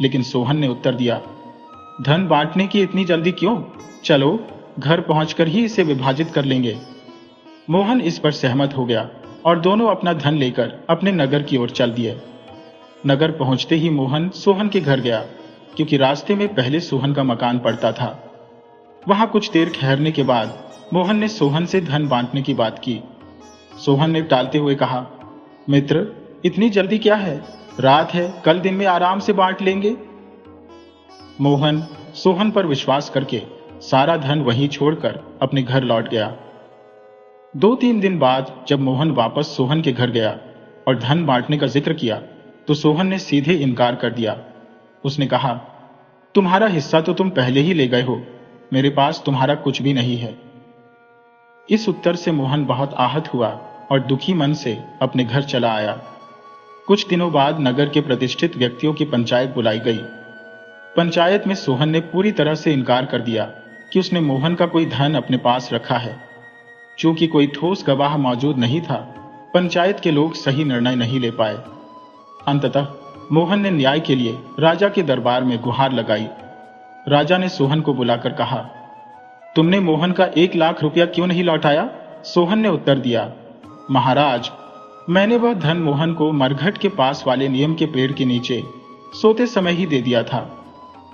लेकिन सोहन ने उत्तर दिया, धन बांटने की इतनी जल्दी क्यों? चलो घर पहुंचकर ही इसे विभाजित कर लेंगे। मोहन इस पर सहमत हो गया और दोनों अपना धन लेकर अपने नगर की ओर चल दिए। नगर पहुंचते ही मोहन सोहन के घर गया, क्योंकि रास्ते में पहले सोहन का मकान पड़ता था। वहां कुछ देर ठहरने के बाद मोहन ने सोहन से धन बांटने की बात की। सोहन ने टालते हुए कहा, मित्र, इतनी जल्दी क्या है? रात है, कल दिन में आराम से बांट लेंगे। मोहन सोहन पर विश्वास करके सारा धन वहीं छोड़कर अपने घर लौट गया। 2-3 दिन बाद जब मोहन वापस सोहन के घर गया और धन बांटने का जिक्र किया, तो सोहन ने सीधे इनकार कर दिया। उसने कहा, तुम्हारा हिस्सा तो तुम पहले ही ले गए हो, मेरे पास तुम्हारा कुछ भी नहीं है। इस उत्तर से मोहन बहुत आहत हुआ और दुखी मन से अपने घर चला आया। कुछ दिनों बाद नगर के प्रतिष्ठित व्यक्तियों की पंचायत बुलाई गई। पंचायत में सोहन ने पूरी तरह से इनकार कर दिया कि उसने मोहन का कोई धन अपने पास रखा है। चूंकि कोई ठोस गवाह मौजूद नहीं था, पंचायत के लोग सही निर्णय नहीं ले पाए। अंततः मोहन ने न्याय के लिए राजा के दरबार में गुहार लगाई। राजा ने सोहन को बुलाकर कहा, तुमने मोहन का 1 लाख रुपया क्यों नहीं लौटाया? सोहन ने उत्तर दिया, महाराज, मैंने वह धन मोहन को मरघट के पास वाले नीम के पेड़ के नीचे सोते समय ही दे दिया था।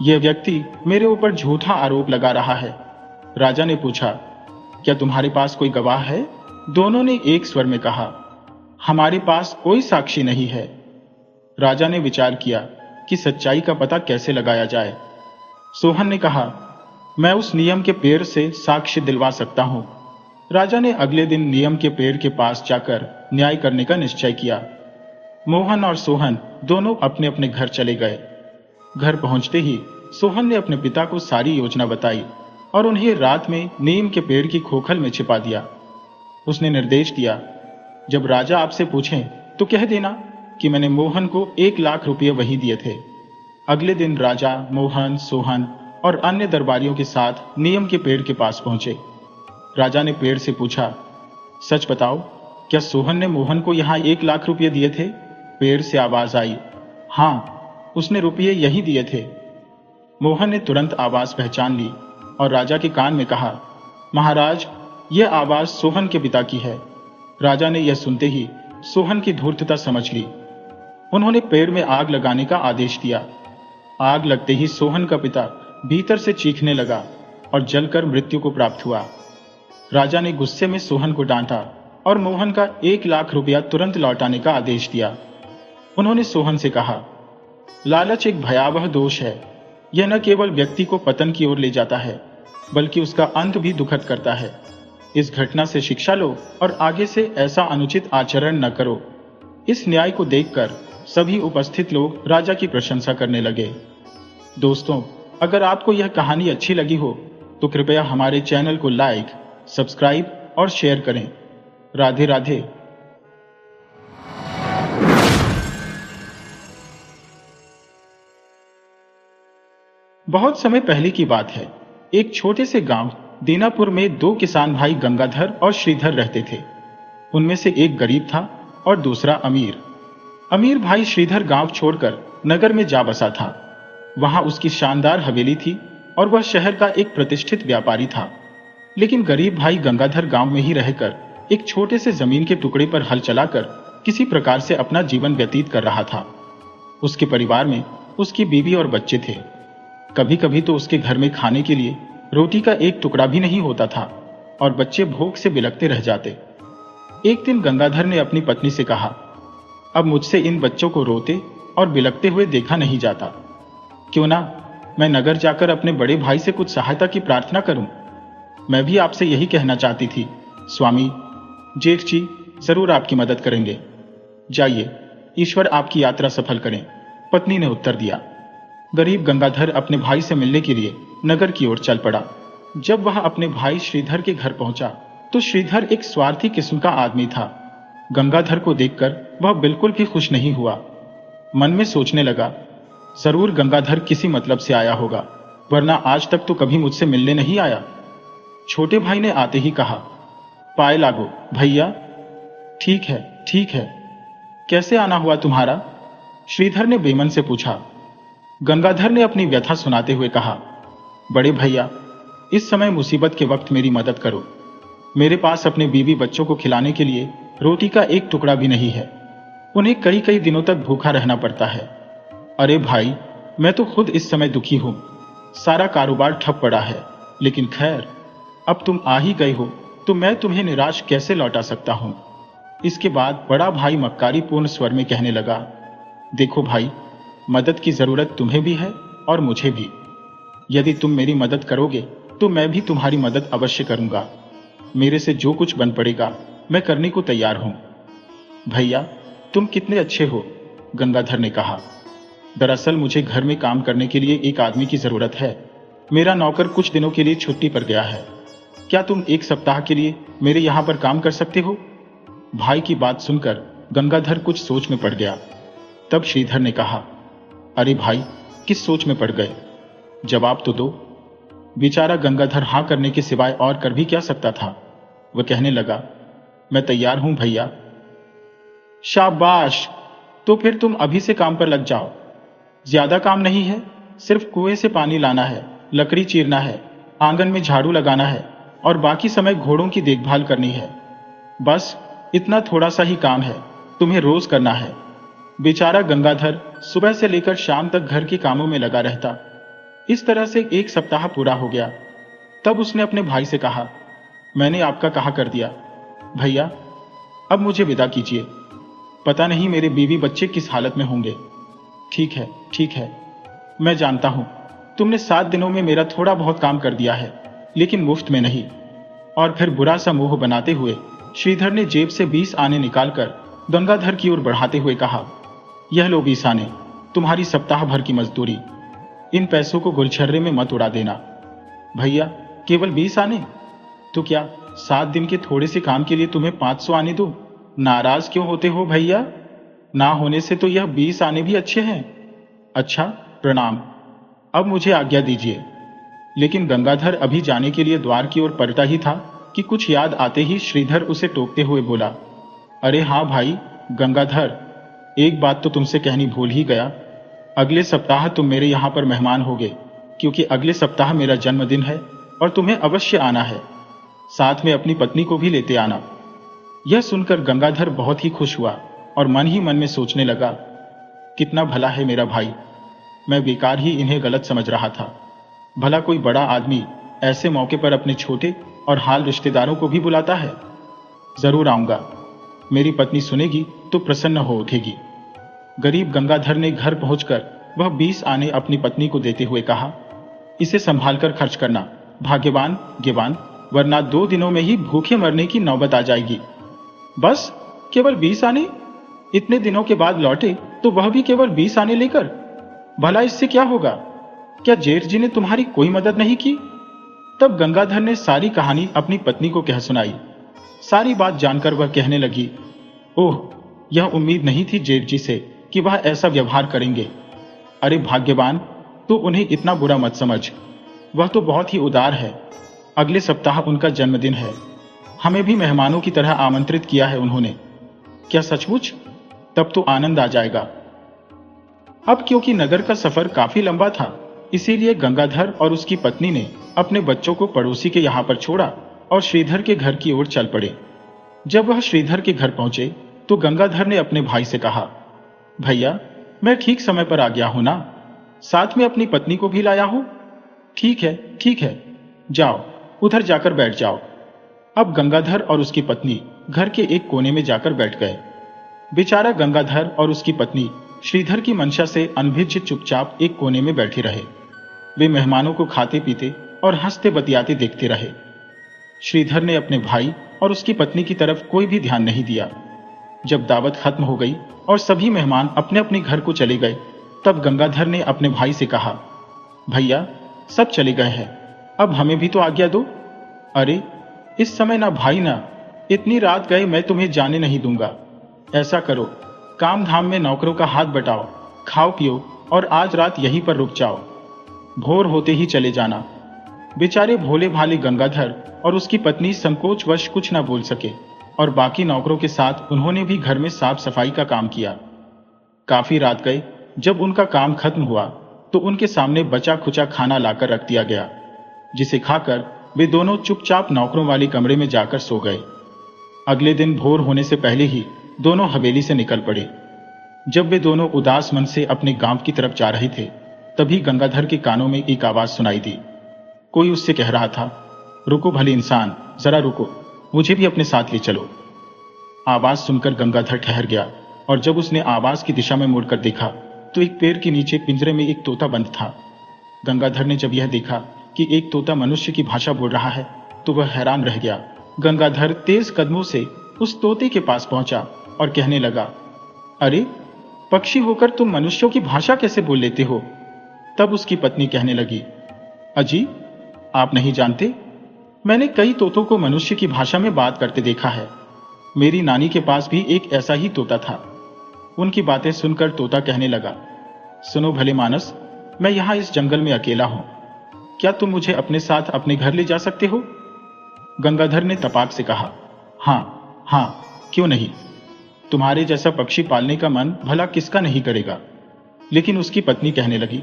यह व्यक्ति मेरे ऊपर झूठा आरोप लगा रहा है। राजा ने पूछा, क्या तुम्हारे पास कोई गवाह है? दोनों ने एक स्वर में कहा, हमारे पास कोई साक्षी नहीं है। राजा ने विचार किया कि सच्चाई का पता कैसे लगाया जाए। सोहन ने कहा, मैं उस नियम के पेड़ से साक्ष्य दिलवा सकता हूं। राजा ने अगले दिन नियम के पेड़ के पास जाकर न्याय करने का निश्चय किया। मोहन और सोहन दोनों अपने अपने घर चले गए। घर पहुंचते ही सोहन ने अपने पिता को सारी योजना बताई और उन्हें रात में नीम के पेड़ की खोखल में छिपा दिया। उसने निर्देश दिया, जब राजा आपसे पूछें तो कह देना कि मैंने मोहन को 1 लाख रुपये वही दिए थे। अगले दिन राजा, मोहन, सोहन और अन्य दरबारियों के साथ नीम के पेड़ के पास पहुंचे। राजा ने पेड़ से पूछा, सच बताओ, क्या सोहन ने मोहन को यहाँ 1 लाख रुपये दिए थे? पेड़ से आवाज आई, हाँ, उसने रुपये यही दिए थे। मोहन ने तुरंत आवाज पहचान ली और राजा के कान में कहा, महाराज, यह आवाज सोहन के पिता की है। राजा ने यह सुनते ही सोहन की धूर्तता समझ ली। उन्होंने पेड़ में आग लगाने का आदेश दिया। आग लगते ही सोहन का पिता भीतर से चीखने लगा और जलकर मृत्यु को प्राप्त हुआ। राजा ने गुस्से में सोहन को डांटा और मोहन का 1 लाख रुपया तुरंत लौटाने का आदेश दिया। उन्होंने सोहन से कहा, लालच एक भयावह दोष है। यह न केवल व्यक्ति को पतन की ओर ले जाता है, बल्कि उसका अंत भी दुखद करता है। इस घटना से शिक्षा लो और आगे से ऐसा अनुचित आचरण न करो। इस न्याय को देखकर सभी उपस्थित लोग राजा की प्रशंसा करने लगे। दोस्तों, अगर आपको यह कहानी अच्छी लगी हो तो कृपया हमारे चैनल को लाइक, सब्सक्राइब और शेयर करें। राधे राधे। बहुत समय पहले की बात है। एक छोटे से गांव दीनापुर में दो किसान भाई गंगाधर और श्रीधर रहते थे। उनमें से एक गरीब था और दूसरा अमीर। अमीर भाई श्रीधर गांव छोड़कर नगर में जा बसा था। वहां उसकी शानदार हवेली थी और वह शहर का एक प्रतिष्ठित व्यापारी था। लेकिन गरीब भाई गंगाधर गांव में ही रहकर एक छोटे से जमीन के टुकड़े पर हल चलाकर किसी प्रकार से अपना जीवन व्यतीत कर रहा था। उसके परिवार में उसकी बीवी और बच्चे थे। कभी कभी तो उसके घर में खाने के लिए रोटी का एक टुकड़ा भी नहीं होता था और बच्चे भूख से बिलखते रह जाते। एक दिन गंगाधर ने अपनी पत्नी से कहा, अब मुझसे इन बच्चों को रोते और बिलखते हुए देखा नहीं जाता। क्यों ना मैं नगर जाकर अपने बड़े भाई से कुछ सहायता की प्रार्थना करूं। मैं भी आपसे यही कहना चाहती थी। स्वामी, जेठ जी जरूर आपकी मदद करेंगे। जाइए, ईश्वर आपकी यात्रा सफल करें, पत्नी ने उत्तर दिया। गरीब गंगाधर अपने भाई से मिलने के लिए नगर की ओर चल पड़ा। जब वह अपने भाई श्रीधर के घर पहुंचा तो श्रीधर एक स्वार्थी किस्म का आदमी था। गंगाधर को देखकर वह बिल्कुल भी खुश नहीं हुआ। मन में सोचने लगा, जरूर गंगाधर किसी मतलब से आया होगा, वरना आज तक तो कभी मुझसे मिलने नहीं आया। छोटे भाई ने आते ही कहा, पाए लागो भैया। ठीक है, ठीक है। कैसे आना हुआ तुम्हारा? श्रीधर ने बेमन से पूछा। गंगाधर ने अपनी व्यथा सुनाते हुए कहा, बड़े भैया, इस समय मुसीबत के वक्त मेरी मदद करो। मेरे पास अपने बीवी बच्चों को खिलाने के लिए रोटी का एक टुकड़ा भी नहीं है। उन्हें कई कई दिनों तक भूखा रहना पड़ता है। अरे भाई, मैं तो खुद इस समय दुखी हूं। सारा कारोबार ठप पड़ा है। लेकिन खैर, अब तुम आ ही गए हो तो मैं तुम्हें निराश कैसे लौटा सकता हूं। इसके बाद बड़ा भाई मक्कारी पूर्ण स्वर में कहने लगा, देखो भाई, मदद की जरूरत तुम्हें भी है और मुझे भी। यदि तुम मेरी मदद करोगे तो मैं भी तुम्हारी मदद अवश्य करूंगा। मेरे से जो कुछ बन पड़ेगा मैं करने को तैयार हूं। भैया, तुम कितने अच्छे हो, गंगाधर ने कहा। दरअसल मुझे घर में काम करने के लिए एक आदमी की जरूरत है। मेरा नौकर कुछ दिनों के लिए छुट्टी पर गया है। क्या तुम एक सप्ताह के लिए मेरे यहां पर काम कर सकते हो? भाई की बात सुनकर गंगाधर कुछ सोच में पड़ गया। तब श्रीधर ने कहा, अरे भाई, किस सोच में पड़ गए? जवाब तो दो। बेचारा गंगाधर हां करने के सिवाय और कर भी क्या सकता था। वह कहने लगा, मैं तैयार हूं भैया। शाबाश, तो फिर तुम अभी से काम पर लग जाओ। ज्यादा काम नहीं है, सिर्फ कुएं से पानी लाना है, लकड़ी चीरना है, आंगन में झाड़ू लगाना है और बाकी समय घोड़ों की देखभाल करनी है। बस इतना थोड़ा सा ही काम है, तुम्हें रोज करना है। बेचारा गंगाधर सुबह से लेकर शाम तक घर के कामों में लगा रहता। इस तरह से एक सप्ताह पूरा हो गया। तब उसने अपने भाई से कहा, मैंने आपका कहा कर दिया। भैया, अब मुझे विदा कीजिए। पता नहीं मेरे बीवी बच्चे किस हालत में होंगे। ठीक है, ठीक है, मैं जानता हूं तुमने 7 दिनों में मेरा थोड़ा बहुत काम कर दिया है, लेकिन मुफ्त में नहीं। और फिर बुरा सा मुंह बनाते हुए श्रीधर ने जेब से 20 आने निकालकर गंगाधर की ओर बढ़ाते हुए कहा, यह लो 20 आने, तुम्हारी सप्ताह भर की मजदूरी। इन पैसों को गुलछर्रे में मत उड़ा देना। भैया, केवल 20 आने? तो क्या 7 दिन के थोड़े से काम के लिए तुम्हें 500 आने दूं? नाराज क्यों होते हो भैया? ना होने से तो यह 20 आने भी अच्छे हैं। अच्छा, प्रणाम। अब मुझे आज्ञा दीजिए। लेकिन गंगाधर अभी जाने के लिए द्वार की ओर पलटा ही था कि कुछ याद आते ही श्रीधर उसे टोकते हुए बोला, अरे हाँ भाई गंगाधर, एक बात तो तुमसे कहनी भूल ही गया। अगले सप्ताह तुम मेरे यहां पर मेहमान होगे, क्योंकि अगले सप्ताह मेरा जन्मदिन है और तुम्हें अवश्य आना है। साथ में अपनी पत्नी को भी लेते आना। यह सुनकर गंगाधर बहुत ही खुश हुआ और मन ही मन में सोचने लगा, कितना भला है मेरा भाई। मैं बेकार ही इन्हें गलत समझ रहा था। भला कोई बड़ा आदमी ऐसे मौके पर अपने छोटे और हाल रिश्तेदारों को भी बुलाता है। जरूर आऊंगा, मेरी पत्नी सुनेगी तो प्रसन्न हो उठेगी। गरीब गंगाधर ने घर पहुंचकर वह 20 आने अपनी पत्नी को देते हुए कहा, इसे संभालकर खर्च करना, भाग्यवान गेवान, वरना 2 दिनों में ही भूखे मरने की नौबत आ जाएगी। बस केवल 20 आने? इतने दिनों के बाद लौटे तो वह भी केवल 20 आने लेकर? भला इससे क्या होगा? क्या जेठ जी ने तुम्हारी कोई मदद नहीं की? तब गंगाधर ने सारी कहानी अपनी पत्नी को कह सुनाई। सारी बात जानकर वह कहने लगी, ओह, यह उम्मीद नहीं थी जेठ जी से कि वह ऐसा व्यवहार करेंगे। अरे भाग्यवान, तो उन्हें इतना बुरा मत समझ। वह तो बहुत ही उदार है। अगले सप्ताह उनका जन्मदिन है। हमें भी मेहमानों की तरह आमंत्रित किया है उन्होंने। क्या सचमुच? तब तो आनंद आ जाएगा। अब क्योंकि नगर का सफर काफी लंबा था, इसीलिए गंगाधर और उसकी पत्नी ने अपने बच्चों को पड़ोसी के यहाँ पर छोड़ा और श्रीधर के घर की ओर चल पड़े। जब वह श्रीधर के घर पहुंचे तो गंगाधर ने अपने भाई से कहा, भैया, मैं ठीक समय पर आ गया हूं ना? साथ में अपनी पत्नी को भी लाया हूं। ठीक है, जाओ, उधर जाकर बैठ जाओ। अब गंगाधर और उसकी पत्नी घर के एक कोने में जाकर बैठ गए। बेचारा गंगाधर और उसकी पत्नी श्रीधर की मंशा से अनभिज्ञ चुपचाप एक कोने में बैठे रहे। वे मेहमानों को खाते पीते और हंसते बतियाते देखते रहे। श्रीधर ने अपने भाई और उसकी पत्नी की तरफ कोई भी ध्यान नहीं दिया। जब दावत खत्म हो गई और सभी मेहमान अपने अपने घर को चले गए, तब गंगाधर ने अपने भाई से कहा, भैया, सब चले गए हैं, अब हमें भी तो आज्ञा दो। अरे, इस समय ना भाई ना, इतनी रात गए मैं तुम्हें जाने नहीं दूंगा। ऐसा करो, काम धाम में नौकरों का हाथ बटाओ, खाओ पियो और आज रात यहीं पर रुक जाओ। भोर होते ही चले जाना। बेचारे भोले भाले गंगाधर और उसकी पत्नी संकोचवश कुछ न बोल सके और बाकी नौकरों के साथ उन्होंने भी घर में साफ सफाई का काम किया। काफी रात गए। जब उनका काम खत्म हुआ तो उनके सामने बचा खुचा खाना लाकर रख दिया गया, जिसे खाकर वे दोनों चुपचाप नौकरों वाले कमरे में जाकर सो गए। अगले दिन भोर होने से पहले ही दोनों हवेली से निकल पड़े। जब वे दोनों उदास मन से अपने गांव की तरफ जा रहे थे, तभी गंगाधर के कानों में एक आवाज सुनाई दी। कोई उससे कह रहा था, रुको भले इंसान, जरा रुको, मुझे भी अपने साथ ले चलो। आवाज सुनकर गंगाधर ठहर गया और जब उसने आवाज की दिशा में मुड़कर देखा तो एक पेड़ के नीचे पिंजरे में एक तोता बंद था। गंगाधर ने जब यह देखा कि एक तोता मनुष्य की भाषा बोल रहा है तो वह हैरान रह गया। गंगाधर तेज कदमों से उस तोते के पास पहुंचा और कहने लगा, अरे, पक्षी होकर तुम मनुष्यों की भाषा कैसे बोल लेते हो? तब उसकी पत्नी कहने लगी, अजी, आप नहीं जानते, मैंने कई तोतों को मनुष्य की भाषा में बात करते देखा है। मेरी नानी के पास भी एक ऐसा ही तोता था। उनकी बातें सुनकर तोता कहने लगा, सुनो भले मानस, मैं यहां इस जंगल में अकेला हूं, क्या तुम मुझे अपने साथ अपने घर ले जा सकते हो? गंगाधर ने तपाक से कहा, हाँ, क्यों नहीं। तुम्हारे जैसा पक्षी पालने का मन भला किसका नहीं करेगा। लेकिन उसकी पत्नी कहने लगी,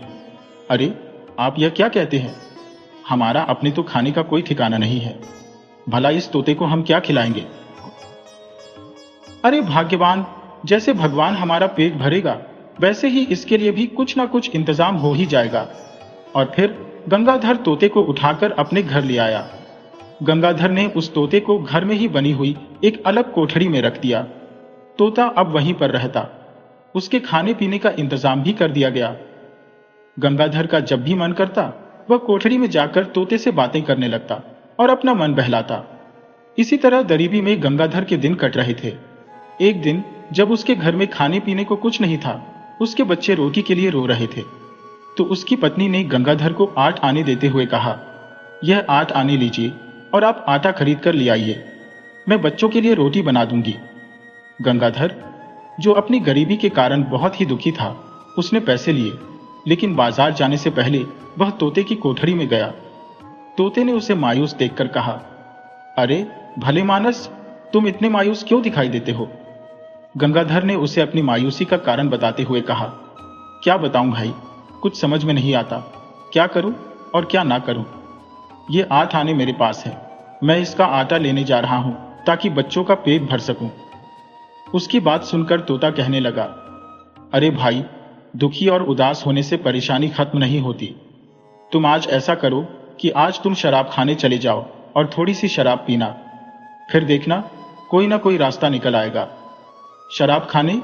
अरे, आप यह क्या कहते हैं? हमारा अपने तो खाने का कोई ठिकाना नहीं है, भला इस तोते को हम क्या खिलाएंगे? अरे भाग्यवान, जैसे भगवान हमारा पेट भरेगा वैसे ही इसके लिए भी कुछ ना कुछ इंतजाम हो ही जाएगा। और फिर गंगाधर तोते को उठाकर अपने घर ले आया। गंगाधर ने उस तोते को घर में ही बनी हुई एक अलग कोठरी में रख दिया। तोता अब वहीं पर रहता। उसके खाने पीने का इंतजाम भी कर दिया गया। गंगाधर का जब भी मन करता वह कोठरी में जाकर तोते से बातें करने लगता और अपना मन बहलाता। इसी तरह गरीबी में गंगाधर के दिन कट रहे थे। एक दिन जब उसके घर में खाने पीने को कुछ नहीं था, उसके बच्चे रोटी के लिए रो रहे थे, तो उसकी पत्नी ने गंगाधर को 8 आने देते हुए कहा, यह 8 आने लीजिए और आप आटा खरीद कर ले आइए, मैं बच्चों के लिए रोटी बना दूंगी। गंगाधर, जो अपनी गरीबी के कारण बहुत ही दुखी था, उसने पैसे लिए, लेकिन बाजार जाने से पहले वह तोते की कोठरी में गया। तोते ने उसे मायूस देखकर कहा, अरे भले मानस, तुम इतने मायूस क्यों दिखाई देते हो? गंगाधर ने उसे अपनी मायूसी का कारण बताते हुए कहा, क्या बताऊं भाई, कुछ समझ में नहीं आता, क्या करूं और क्या ना करूं। ये 8 आने मेरे पास है, मैं इसका आटा लेने जा रहा हूं ताकि बच्चों का पेट भर सकूं। उसकी बात सुनकर तोता कहने लगा, अरे भाई, दुखी और उदास होने से परेशानी खत्म नहीं होती। तुम आज ऐसा करो कि आज तुम शराब खाने चले जाओ और थोड़ी सी शराब पीना, फिर देखना कोई ना कोई रास्ता निकल आएगा। शराब खाने?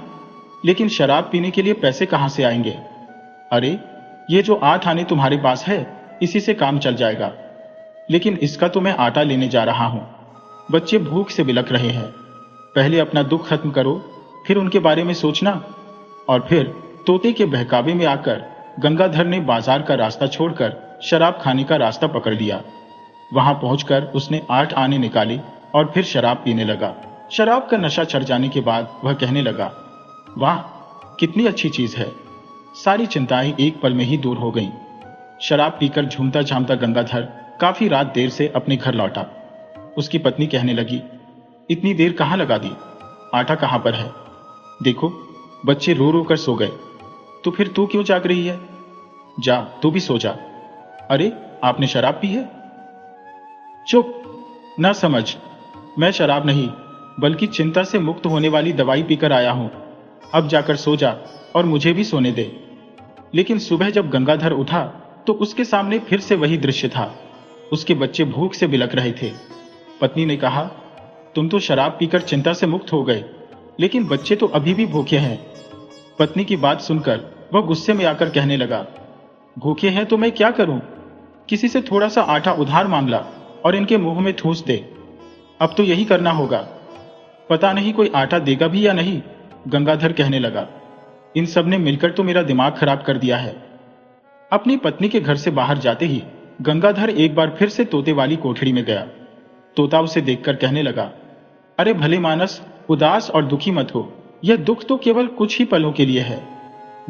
लेकिन शराब पीने के लिए पैसे कहां से आएंगे? अरे, ये जो 8 आने तुम्हारे पास है, इसी से काम चल जाएगा। लेकिन इसका तो मैं आटा लेने जा रहा हूं। बच्चे भूख से बिलख रहे हैं, पहले अपना दुख खत्म करो, फिर उनके बारे में सोचना। और फिर तोते के बहकावे में आकर गंगाधर ने बाजार का रास्ता छोड़कर शराब खाने का रास्ता पकड़ लिया। वहां पहुंचकर उसने 8 आने निकाले और फिर शराब पीने लगा। शराब का नशा चढ़ जाने के बाद वह कहने लगा, वाह, कितनी अच्छी चीज है, सारी चिंताएं एक पल में ही दूर हो गईं। शराब पीकर झूमता झामता गंगाधर काफी रात देर से अपने घर लौटा। उसकी पत्नी कहने लगी, इतनी देर कहाँ लगा दी, आटा कहाँ पर है? देखो बच्चे रो रो कर सो गए, तो फिर तू क्यों जाग रही है? जा तू भी सो जा। अरे आपने शराब पी है? चुप, ना समझ, मैं शराब नहीं बल्कि चिंता से मुक्त होने वाली दवाई पीकर आया हूं। अब जाकर सो जा और मुझे भी सोने दे। लेकिन सुबह जब गंगाधर उठा तो उसके सामने फिर से वही दृश्य था। उसके बच्चे भूख से बिलक रहे थे। पत्नी ने कहा, तुम तो शराब पीकर चिंता से मुक्त हो गए, लेकिन बच्चे तो अभी भी भूखे हैं। पत्नी की बात सुनकर वह गुस्से में आकर कहने लगा, भूखे हैं तो मैं क्या करूं? किसी से थोड़ा सा आटा उधार मांग ला और इनके मुंह में ठूस दे। अब तो यही करना होगा। पता नहीं कोई आटा देगा भी या नहीं, गंगाधर कहने लगा। इन सब ने मिलकर तो मेरा दिमाग खराब कर दिया है। अपनी पत्नी के घर से बाहर जाते ही गंगाधर एक बार फिर से तोते वाली कोठड़ी में गया। तोता उसे देखकर कहने लगा, अरे भले मानस, उदास और दुखी मत हो, यह दुख तो केवल कुछ ही पलों के लिए है।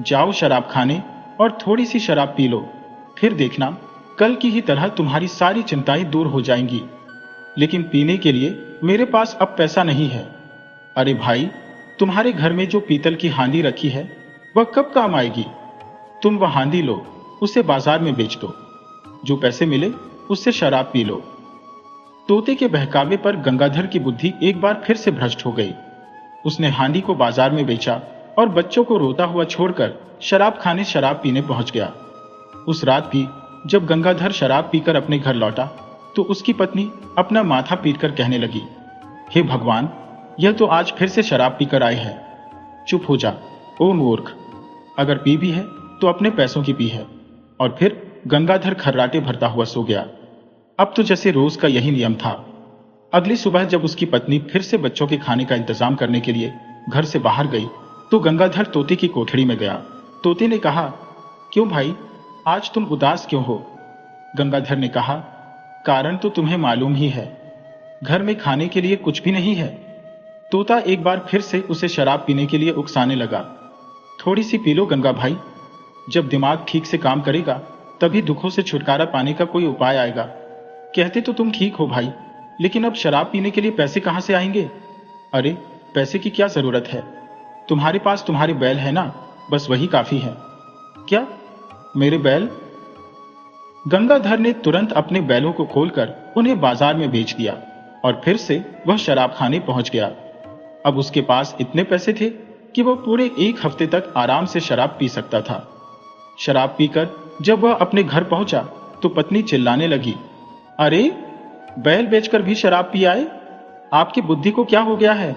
जाओ शराब खाने और थोड़ी सी शराब पी लो, फिर देखना कल की ही तरह तुम्हारी सारी चिंताएं दूर हो जाएंगी। लेकिन पीने के लिए मेरे पास अब पैसा नहीं है। अरे भाई, तुम्हारे घर में जो पीतल की हांडी रखी है वह कब काम आएगी? तुम वह हांडी लो, उसे बाजार में बेच दो, जो पैसे मिले उससे शराब पी लो। तोते के बहकावे पर गंगाधर की बुद्धि एक बार फिर से भ्रष्ट हो गई। उसने हांडी को बाजार में बेचा और बच्चों को रोता हुआ छोड़कर शराब खाने शराब पीने पहुंच गया। उस रात भी जब गंगाधर शराब पीकर अपने घर लौटा तो उसकी पत्नी अपना माथा पीटकर कहने लगी, हे भगवान, यह तो आज फिर से शराब पीकर आए हैं। चुप हो जा, ओ मूर्ख, अगर पी भी है तो अपने पैसों की पी है। और फिर गंगाधर खर्राटे भरता हुआ सो गया। अब तो जैसे रोज का यही नियम था। अगली सुबह जब उसकी पत्नी फिर से बच्चों के खाने का इंतजाम करने के लिए घर से बाहर गई तो गंगाधर तोते की कोठड़ी में गया। तोते ने कहा, क्यों भाई, आज तुम उदास क्यों हो? गंगाधर ने कहा, कारण तो तुम्हें मालूम ही है, घर में खाने के लिए कुछ भी नहीं है। तोता एक बार फिर से उसे शराब पीने के लिए उकसाने लगा। थोड़ी सी पी लो गंगा भाई, जब दिमाग ठीक से काम करेगा तभी दुखों से छुटकारा पाने का कोई उपाय आएगा। कहते तो तुम ठीक हो भाई, लेकिन अब शराब पीने के लिए पैसे कहां से आएंगे? अरे पैसे की क्या जरूरत है, तुम्हारे पास तुम्हारे बैल है ना, बस वही काफी है। क्या, मेरे बैल? गंगाधर ने तुरंत अपने बैलों को खोलकर उन्हें बाजार में बेच दिया और फिर से वह शराब खाने पहुंच गया। अब उसके पास इतने पैसे थे कि वह पूरे एक हफ्ते तक आराम से शराब पी सकता था। शराब पीकर जब वह अपने घर पहुंचा तो पत्नी चिल्लाने लगी, अरे बैल बेचकर भी शराब पी आए? आपकी बुद्धि को क्या हो गया है?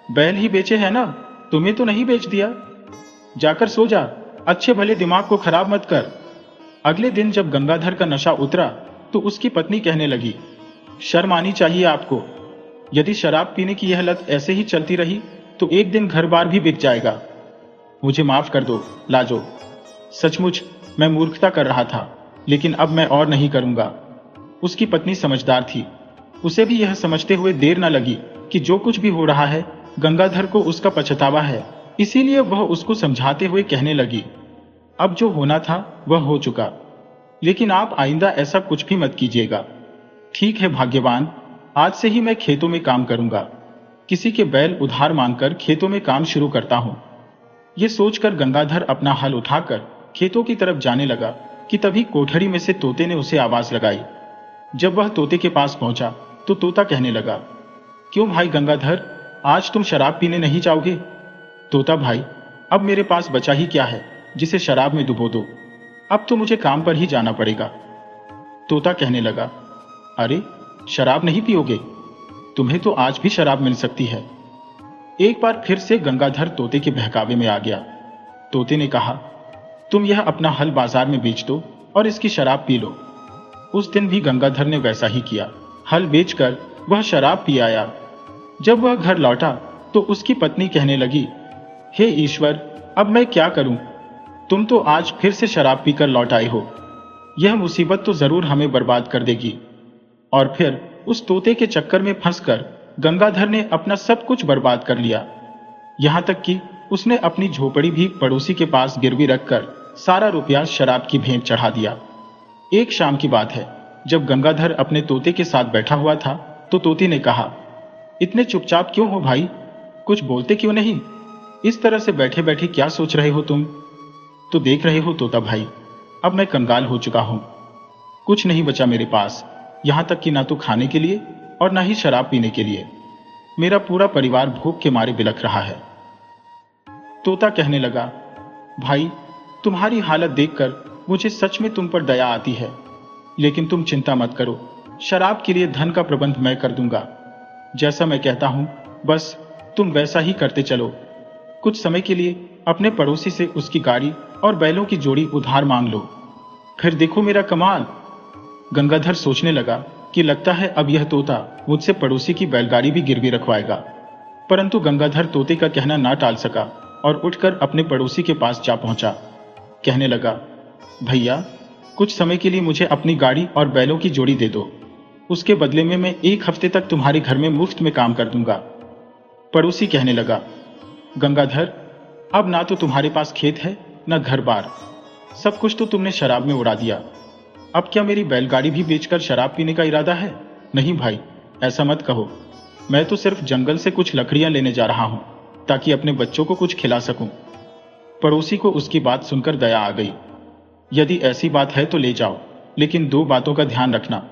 बैल ही बेचे हैं ना, तुम्हें तो नहीं बेच दिया। जाकर सो जा, अच्छे भले दिमाग को खराब मत कर। अगले दिन जब गंगाधर का नशा उतरा तो उसकी पत्नी कहने लगी, शर्म आनी चाहिए आपको। यदि शराब पीने की यह लत ऐसे ही चलती रही तो एक दिन घर बार भी बिक जाएगा। मुझे माफ कर दो लाजो, सचमुच मैं मूर्खता कर रहा था, लेकिन अब मैं और नहीं करूंगा। उसकी पत्नी समझदार थी, उसे भी यह समझते हुए देर न लगी कि जो कुछ भी हो रहा है गंगाधर को उसका पछतावा है। इसीलिए वह उसको समझाते हुए कहने लगी, अब जो होना था वह हो चुका, लेकिन आप आइंदा ऐसा कुछ भी मत कीजिएगा। ठीक है भाग्यवान, आज से ही मैं खेतों में काम करूंगा, किसी के बैल उधार मांगकर खेतों में काम शुरू करता हूं। यह सोचकर गंगाधर अपना हल उठाकर खेतों की तरफ जाने लगा कि तभी कोठरी में से तोते ने उसे आवाज लगाई। जब वह तोते के पास पहुंचा तो तोता कहने लगा, क्यों भाई गंगाधर, आज तुम शराब पीने नहीं जाओगे? तोता भाई, अब मेरे पास बचा ही क्या है जिसे शराब में डुबो दो, अब तो मुझे काम पर ही जाना पड़ेगा। तोता कहने लगा, अरे शराब नहीं पियोगे? तुम्हें तो आज भी शराब मिल सकती है। एक बार फिर से गंगाधर तोते के बहकावे में आ गया। तोते ने कहा, तुम यह अपना हल बाजार में बेच दो और इसकी शराब पी लो। उस दिन भी गंगाधर ने वैसा ही किया। हल बेचकर वह शराब पी आया। जब वह घर लौटा तो उसकी पत्नी कहने लगी, हे ईश्वर, अब मैं क्या करूं? तुम तो आज फिर से शराब पीकर लौट आए हो। यह मुसीबत तो जरूर हमें बर्बाद कर देगी। और फिर उस तोते के चक्कर में फंसकर गंगाधर ने अपना सब कुछ बर्बाद कर लिया। यहां तक कि उसने अपनी झोपड़ी भी पड़ोसी के पास गिरवी रखकर सारा रुपया शराब की भेंट चढ़ा दिया। एक शाम की बात है, जब गंगाधर अपने तोते के साथ बैठा हुआ था तो तोते ने कहा, इतने चुपचाप क्यों हो भाई? कुछ बोलते क्यों नहीं? इस तरह से बैठे बैठे क्या सोच रहे हो तुम? तो देख रहे हो तोता भाई, अब मैं कंगाल हो चुका हूं। कुछ नहीं बचा मेरे पास, यहां तक कि ना तो खाने के लिए और ना ही शराब पीने के लिए। मेरा पूरा परिवार भूख के मारे बिलख रहा है। तोता कहने लगा, भाई तुम्हारी हालत देखकर मुझे सच में तुम पर दया आती है, लेकिन तुम चिंता मत करो, शराब के लिए धन का प्रबंध मैं कर दूंगा। जैसा मैं कहता हूं बस तुम वैसा ही करते चलो। कुछ समय के लिए अपने पड़ोसी से उसकी गाड़ी और बैलों की जोड़ी उधार मांग लो, फिर देखो मेरा कमाल। गंगाधर सोचने लगा कि लगता है अब यह तोता मुझसे पड़ोसी की बैलगाड़ी भी गिरवी रखवाएगा, परंतु गंगाधर तोते का कहना ना टाल सका और उठकर अपने पड़ोसी के पास जा पहुंचा। कहने लगा, भैया कुछ समय के लिए मुझे अपनी गाड़ी और बैलों की जोड़ी दे दो, उसके बदले में मैं 1 हफ्ते तक तुम्हारे घर में मुफ्त में काम कर दूंगा। पड़ोसी कहने लगा, गंगाधर अब ना तो तुम्हारे पास खेत है न घर बार, सब कुछ तो तुमने शराब में उड़ा दिया। अब क्या मेरी बैलगाड़ी भी बेचकर शराब पीने का इरादा है? नहीं भाई, ऐसा मत कहो। मैं तो सिर्फ जंगल से कुछ लकड़ियां लेने जा रहा हूं ताकि अपने बच्चों को कुछ खिला सकूं। पड़ोसी को उसकी बात सुनकर दया आ गई। यदि ऐसी बात है तो ले जाओ, लेकिन 2 बातों का ध्यान रखना।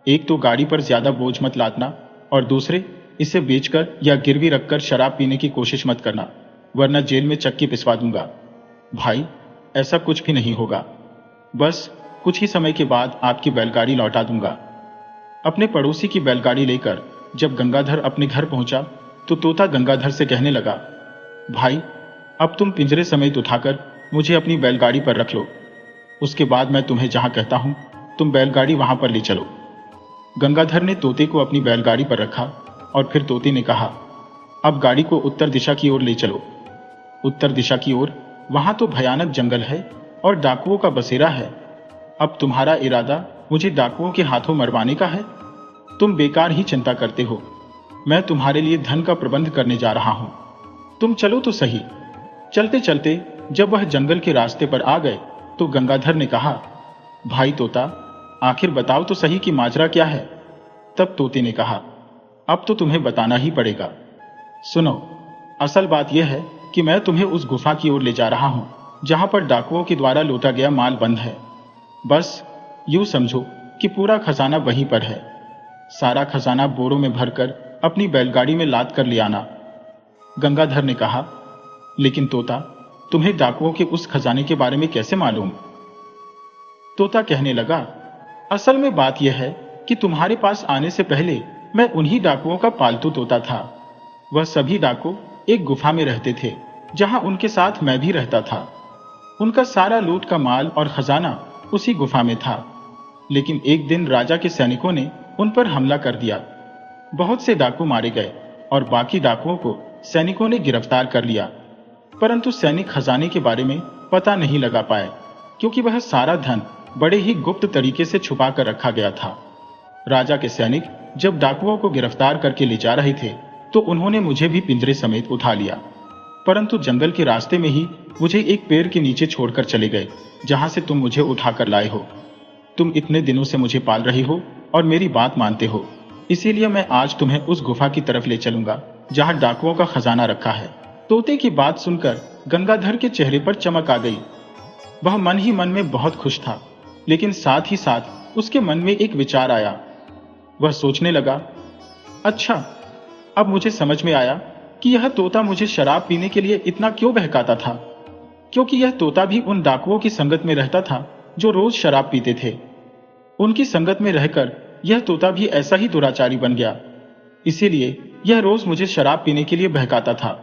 एक तो गाड़ी पर ज्यादा बोझ मत लादना, और दूसरे इसे बेचकर या गिरवी रखकर शराब पीने की कोशिश मत करना, वरना जेल में चक्की पिसवा दूंगा। भाई ऐसा कुछ भी नहीं होगा, बस कुछ ही समय के बाद आपकी बैलगाड़ी लौटा दूंगा। अपने पड़ोसी की बैलगाड़ी लेकर जब गंगाधर अपने घर पहुंचा तो तोता गंगाधर से कहने लगा, भाई अब तुम पिंजरे समेत उठाकर मुझे अपनी बैलगाड़ी पर रख लो, उसके बाद मैं तुम्हें जहां कहता हूं तुम बैलगाड़ी वहां पर ले चलो। गंगाधर ने तोते को अपनी बैलगाड़ी पर रखा और फिर तोते ने कहा, अब गाड़ी को उत्तर दिशा की ओर ले चलो। उत्तर दिशा की ओर? वहां तो भयानक जंगल है और डाकुओं का बसेरा है। अब तुम्हारा इरादा मुझे डाकुओं के हाथों मरवाने का है? तुम बेकार ही चिंता करते हो, मैं तुम्हारे लिए धन का प्रबंध करने जा रहा हूं, तुम चलो तो सही। चलते चलते जब वह जंगल के रास्ते पर आ गए तो गंगाधर ने कहा, भाई तोता आखिर बताओ तो सही कि माजरा क्या है? तब तोते ने कहा, अब तो तुम्हें बताना ही पड़ेगा। सुनो, असल बात यह है कि मैं तुम्हें उस गुफा की ओर ले जा रहा हूं जहां पर डाकुओं के द्वारा लूटा गया माल बंद है। बस यूं समझो कि पूरा खजाना वहीं पर है। सारा खजाना बोरों में भरकर अपनी बैलगाड़ी में लाद कर ले आना। गंगाधर ने कहा, लेकिन तोता तुम्हें डाकुओं के उस खजाने के बारे में कैसे मालूम? तोता कहने लगा, असल में बात यह है कि तुम्हारे पास आने से पहले मैं उन्हीं डाकुओं का पालतू तोता था। वह सभी डाकू एक गुफा में रहते थे जहां उनके साथ मैं भी रहता था। उनका सारा लूट का माल और खजाना उसी गुफा में था। लेकिन एक दिन राजा के सैनिकों ने उन पर हमला कर दिया। बहुत से डाकू मारे गए और बाकी डाकुओं को सैनिकों ने गिरफ्तार कर लिया, परंतु सैनिक खजाने के बारे में पता नहीं लगा पाए, क्योंकि वह सारा धन बड़े ही गुप्त तरीके से छुपा कर रखा गया था। राजा के सैनिक जब डाकुओं को गिरफ्तार करके ले जा रहे थे तो उन्होंने मुझे भी पिंजरे समेत उठा लिया, परंतु जंगल के रास्ते में ही मुझे एक पेड़ के नीचे छोड़कर चले गए जहां से तुम मुझे उठाकर लाए हो। तुम इतने दिनों से मुझे पाल रही हो और मेरी बात मानते हो, इसीलिए मैं आज तुम्हें उस गुफा की तरफ ले चलूंगा जहां डाकुओं का खजाना रखा है। तोते की बात सुनकर गंगाधर के चेहरे पर चमक आ गई। वह मन ही मन में बहुत खुश था, लेकिन साथ ही साथ उसके मन में एक विचार आया। वह सोचने लगा, अच्छा अब मुझे समझ में आया कि यह तोता मुझे शराब पीने के लिए इतना क्यों बहकाता था, क्योंकि यह तोता भी उन डाकुओं की संगत में रहता था जो रोज शराब पीते थे। उनकी संगत में रहकर यह तोता भी ऐसा ही दुराचारी बन गया, इसीलिए यह रोज मुझे शराब पीने के लिए बहकाता था।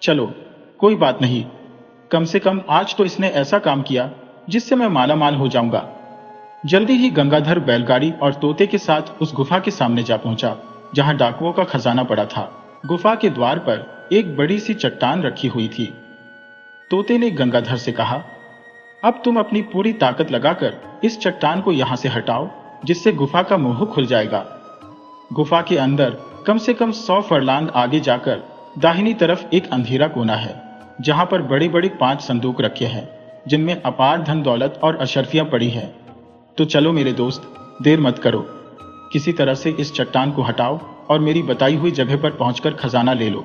चलो कोई बात नहीं, कम से कम आज तो इसने ऐसा काम किया जिससे मैं मालामाल हो जाऊंगा। जल्दी ही गंगाधर बैलगाड़ी और तोते के साथ उस गुफा के सामने जा पहुंचा जहां डाकुओं का खजाना पड़ा था। गुफा के द्वार पर एक बड़ी सी चट्टान रखी हुई थी। तोते ने गंगाधर से कहा, अब तुम अपनी पूरी ताकत लगाकर इस चट्टान को यहां से हटाओ, जिससे गुफा का मुंह खुल जाएगा। गुफा के अंदर कम से कम 100 फरलांग आगे जाकर दाहिनी तरफ एक अंधेरा कोना है जहां पर बड़े बड़े 5 संदूक रखे हैं जिनमें अपार धन दौलत और अशर्फियां पड़ी हैं। तो चलो मेरे दोस्त, देर मत करो, किसी तरह से इस चट्टान को हटाओ और मेरी बताई हुई जगह पर पहुंचकर खजाना ले लो।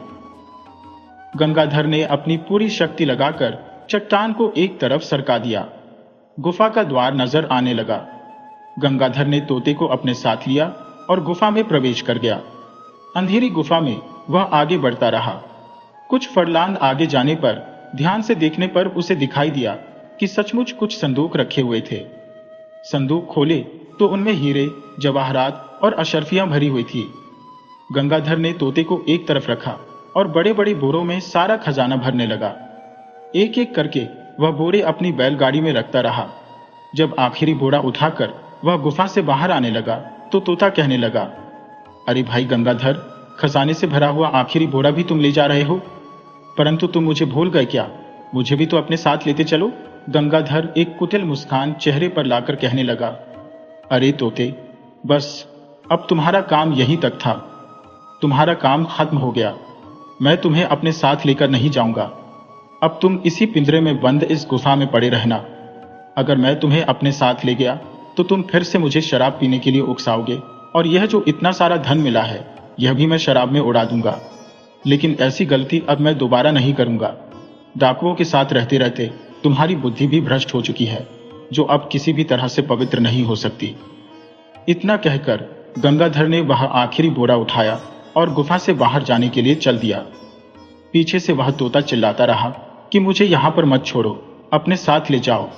गंगाधर ने अपनी पूरी शक्ति लगाकर चट्टान को एक तरफ सरका दिया। गुफा का द्वार नजर आने लगा। गंगाधर ने तोते को अपने साथ लिया और गुफा में प्रवेश कर गया। अंधेरी गुफा में वह आगे बढ़ता रहा। कुछ फरलांग आगे जाने पर ध्यान से देखने पर उसे दिखाई दिया कि सचमुच कुछ संदूक रखे हुए थे। संदूक खोले तो उनमें हीरे, जवाहरात और अशर्फियां भरी हुई थी। गंगाधर ने तोते को एक तरफ रखा और बड़े बड़े बोरों में सारा खजाना भरने लगा। एक एक करके वह बोरे अपनी बैलगाड़ी में रखता रहा। जब आखिरी बोरा उठाकर वह गुफा से बाहर आने लगा तो तोता कहने लगा, अरे भाई गंगाधर, खजाने से भरा हुआ आखिरी बोरा भी तुम ले जा रहे हो? परंतु तुम मुझे भूल गए क्या? मुझे भी तो अपने साथ लेते चलो। गंगाधर एक कुटिल मुस्कान चेहरे पर लाकर कहने लगा, अरे तोते, बस अब तुम्हारा काम यहीं तक था। तुम्हारा काम खत्म हो गया। मैं तुम्हें अपने साथ लेकर नहीं जाऊंगा। अब तुम इसी पिंजरे में बंद इस गुफा में पड़े रहना। अगर मैं तुम्हें अपने साथ ले गया तो तुम फिर से मुझे शराब पीने के लिए उकसाओगे और यह जो इतना सारा धन मिला है यह भी मैं शराब में उड़ा दूंगा। लेकिन ऐसी गलती अब मैं दोबारा नहीं करूंगा। डाकुओं के साथ रहते रहते तुम्हारी बुद्धि भी भ्रष्ट हो चुकी है, जो अब किसी भी तरह से पवित्र नहीं हो सकती। इतना कहकर गंगाधर ने वह आखिरी बोरा उठाया और गुफा से बाहर जाने के लिए चल दिया। पीछे से वह तोता चिल्लाता रहा कि मुझे यहां पर मत छोड़ो, अपने साथ ले जाओ।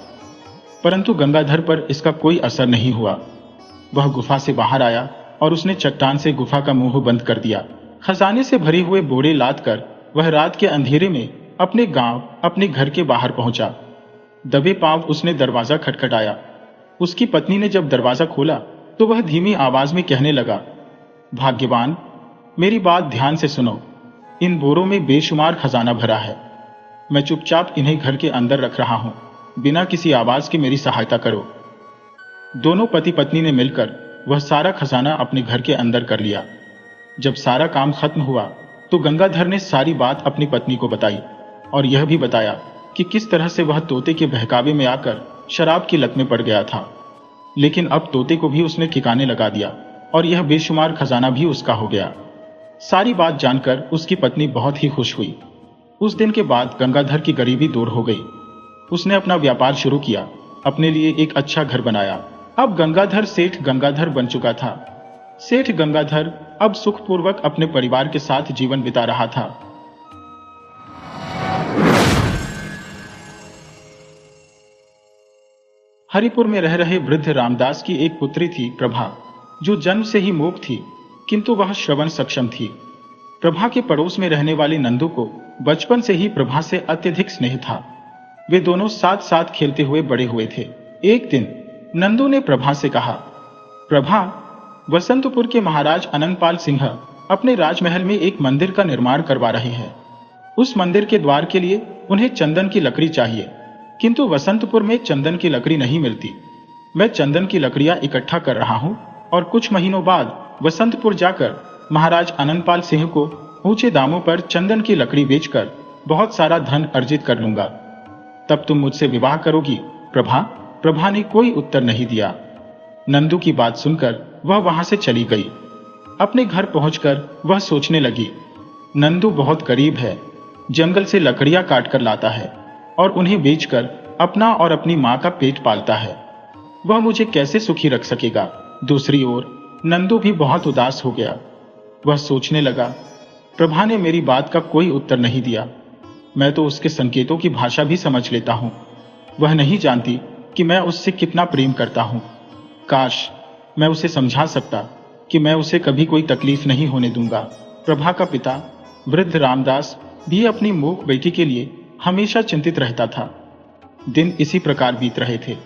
परंतु गंगाधर पर इसका कोई असर नहीं हुआ। वह गुफा से बाहर आया और उसने चट्टान से गुफा का मुंह बंद कर दिया। खजाने से भरे हुए बोरे लाद कर वह रात के अंधेरे में अपने गांव, अपने घर के बाहर पहुंचा। दबे पांव उसने दरवाजा खटखटाया। उसकी पत्नी ने जब दरवाजा खोला तो वह धीमी आवाज में कहने लगा, भाग्यवान, मेरी बात ध्यान से सुनो। इन बोरों में बेशुमार खजाना भरा है। मैं चुपचाप इन्हें घर के अंदर रख रहा हूं। बिना किसी आवाज के मेरी सहायता करो। दोनों पति पत्नी ने मिलकर वह सारा खजाना अपने घर के अंदर कर लिया। जब सारा काम खत्म हुआ तो गंगाधर ने सारी बात अपनी पत्नी को बताई और यह भी बताया कि किस तरह से वह तोते के बहकावे में आकर शराब की लत में पड़ गया था। लेकिन अब तोते को भी उसने ठिकाने लगा दिया और यह बेशुमार खजाना भी उसका हो गया। सारी बात जानकर उसकी पत्नी बहुत ही खुश हुई। उस दिन के बाद गंगाधर की गरीबी दूर हो गई। उसने अपना व्यापार शुरू किया, अपने लिए एक अच्छा घर बनाया। अब गंगाधर सेठ गंगाधर बन चुका था। सेठ गंगाधर अब सुखपूर्वक अपने परिवार के साथ जीवन बिता रहा था। हरिपुर में रह रहे वृद्ध रामदास की एक पुत्री थी प्रभा, जो जन्म से ही मूक थी, किंतु वह श्रवण सक्षम थी। प्रभा के पड़ोस में रहने वाले नंदू को बचपन से ही प्रभा से अत्यधिक स्नेह था। वे दोनों साथ साथ खेलते हुए बड़े हुए थे। एक दिन नंदू ने प्रभा से कहा, प्रभा, वसंतपुर के महाराज अनंतपाल सिंह अपने राजमहल में एक मंदिर का निर्माण करवा रहे हैं। उस मंदिर के द्वार के लिए उन्हें चंदन की लकड़ी चाहिए, किंतु वसंतपुर में चंदन की लकड़ी नहीं मिलती। मैं चंदन की लकड़ियां इकट्ठा कर रहा हूं और कुछ महीनों बाद वसंतपुर जाकर महाराज अनंतपाल सिंह को ऊंचे दामों पर चंदन की लकड़ी बेचकर बहुत सारा धन अर्जित कर लूंगा। तब तुम मुझसे विवाह करोगी प्रभा? प्रभा ने कोई उत्तर नहीं दिया। नंदू की बात सुनकर वह वहां से चली गई। अपने घर पहुंचकर वह सोचने लगी, नंदू बहुत गरीब है, जंगल से लकड़ियां काटकर लाता है और उन्हें बेचकर अपना और अपनी मां का पेट पालता है। वह मुझे कैसे सुखी रख सकेगा? दूसरी ओर नंदू भी बहुत उदास हो गया। वह सोचने लगा, प्रभा ने मेरी बात का कोई उत्तर नहीं दिया। मैं तो उसके संकेतों की भाषा भी समझ लेता हूं। वह नहीं जानती कि मैं उससे कितना प्रेम करता हूं। काश मैं उसे समझा सकता कि मैं उसे कभी कोई तकलीफ नहीं होने दूंगा। प्रभा का पिता वृद्ध रामदास भी अपनी मूक बेटी के लिए हमेशा चिंतित रहता था। दिन इसी प्रकार बीत रहे थे।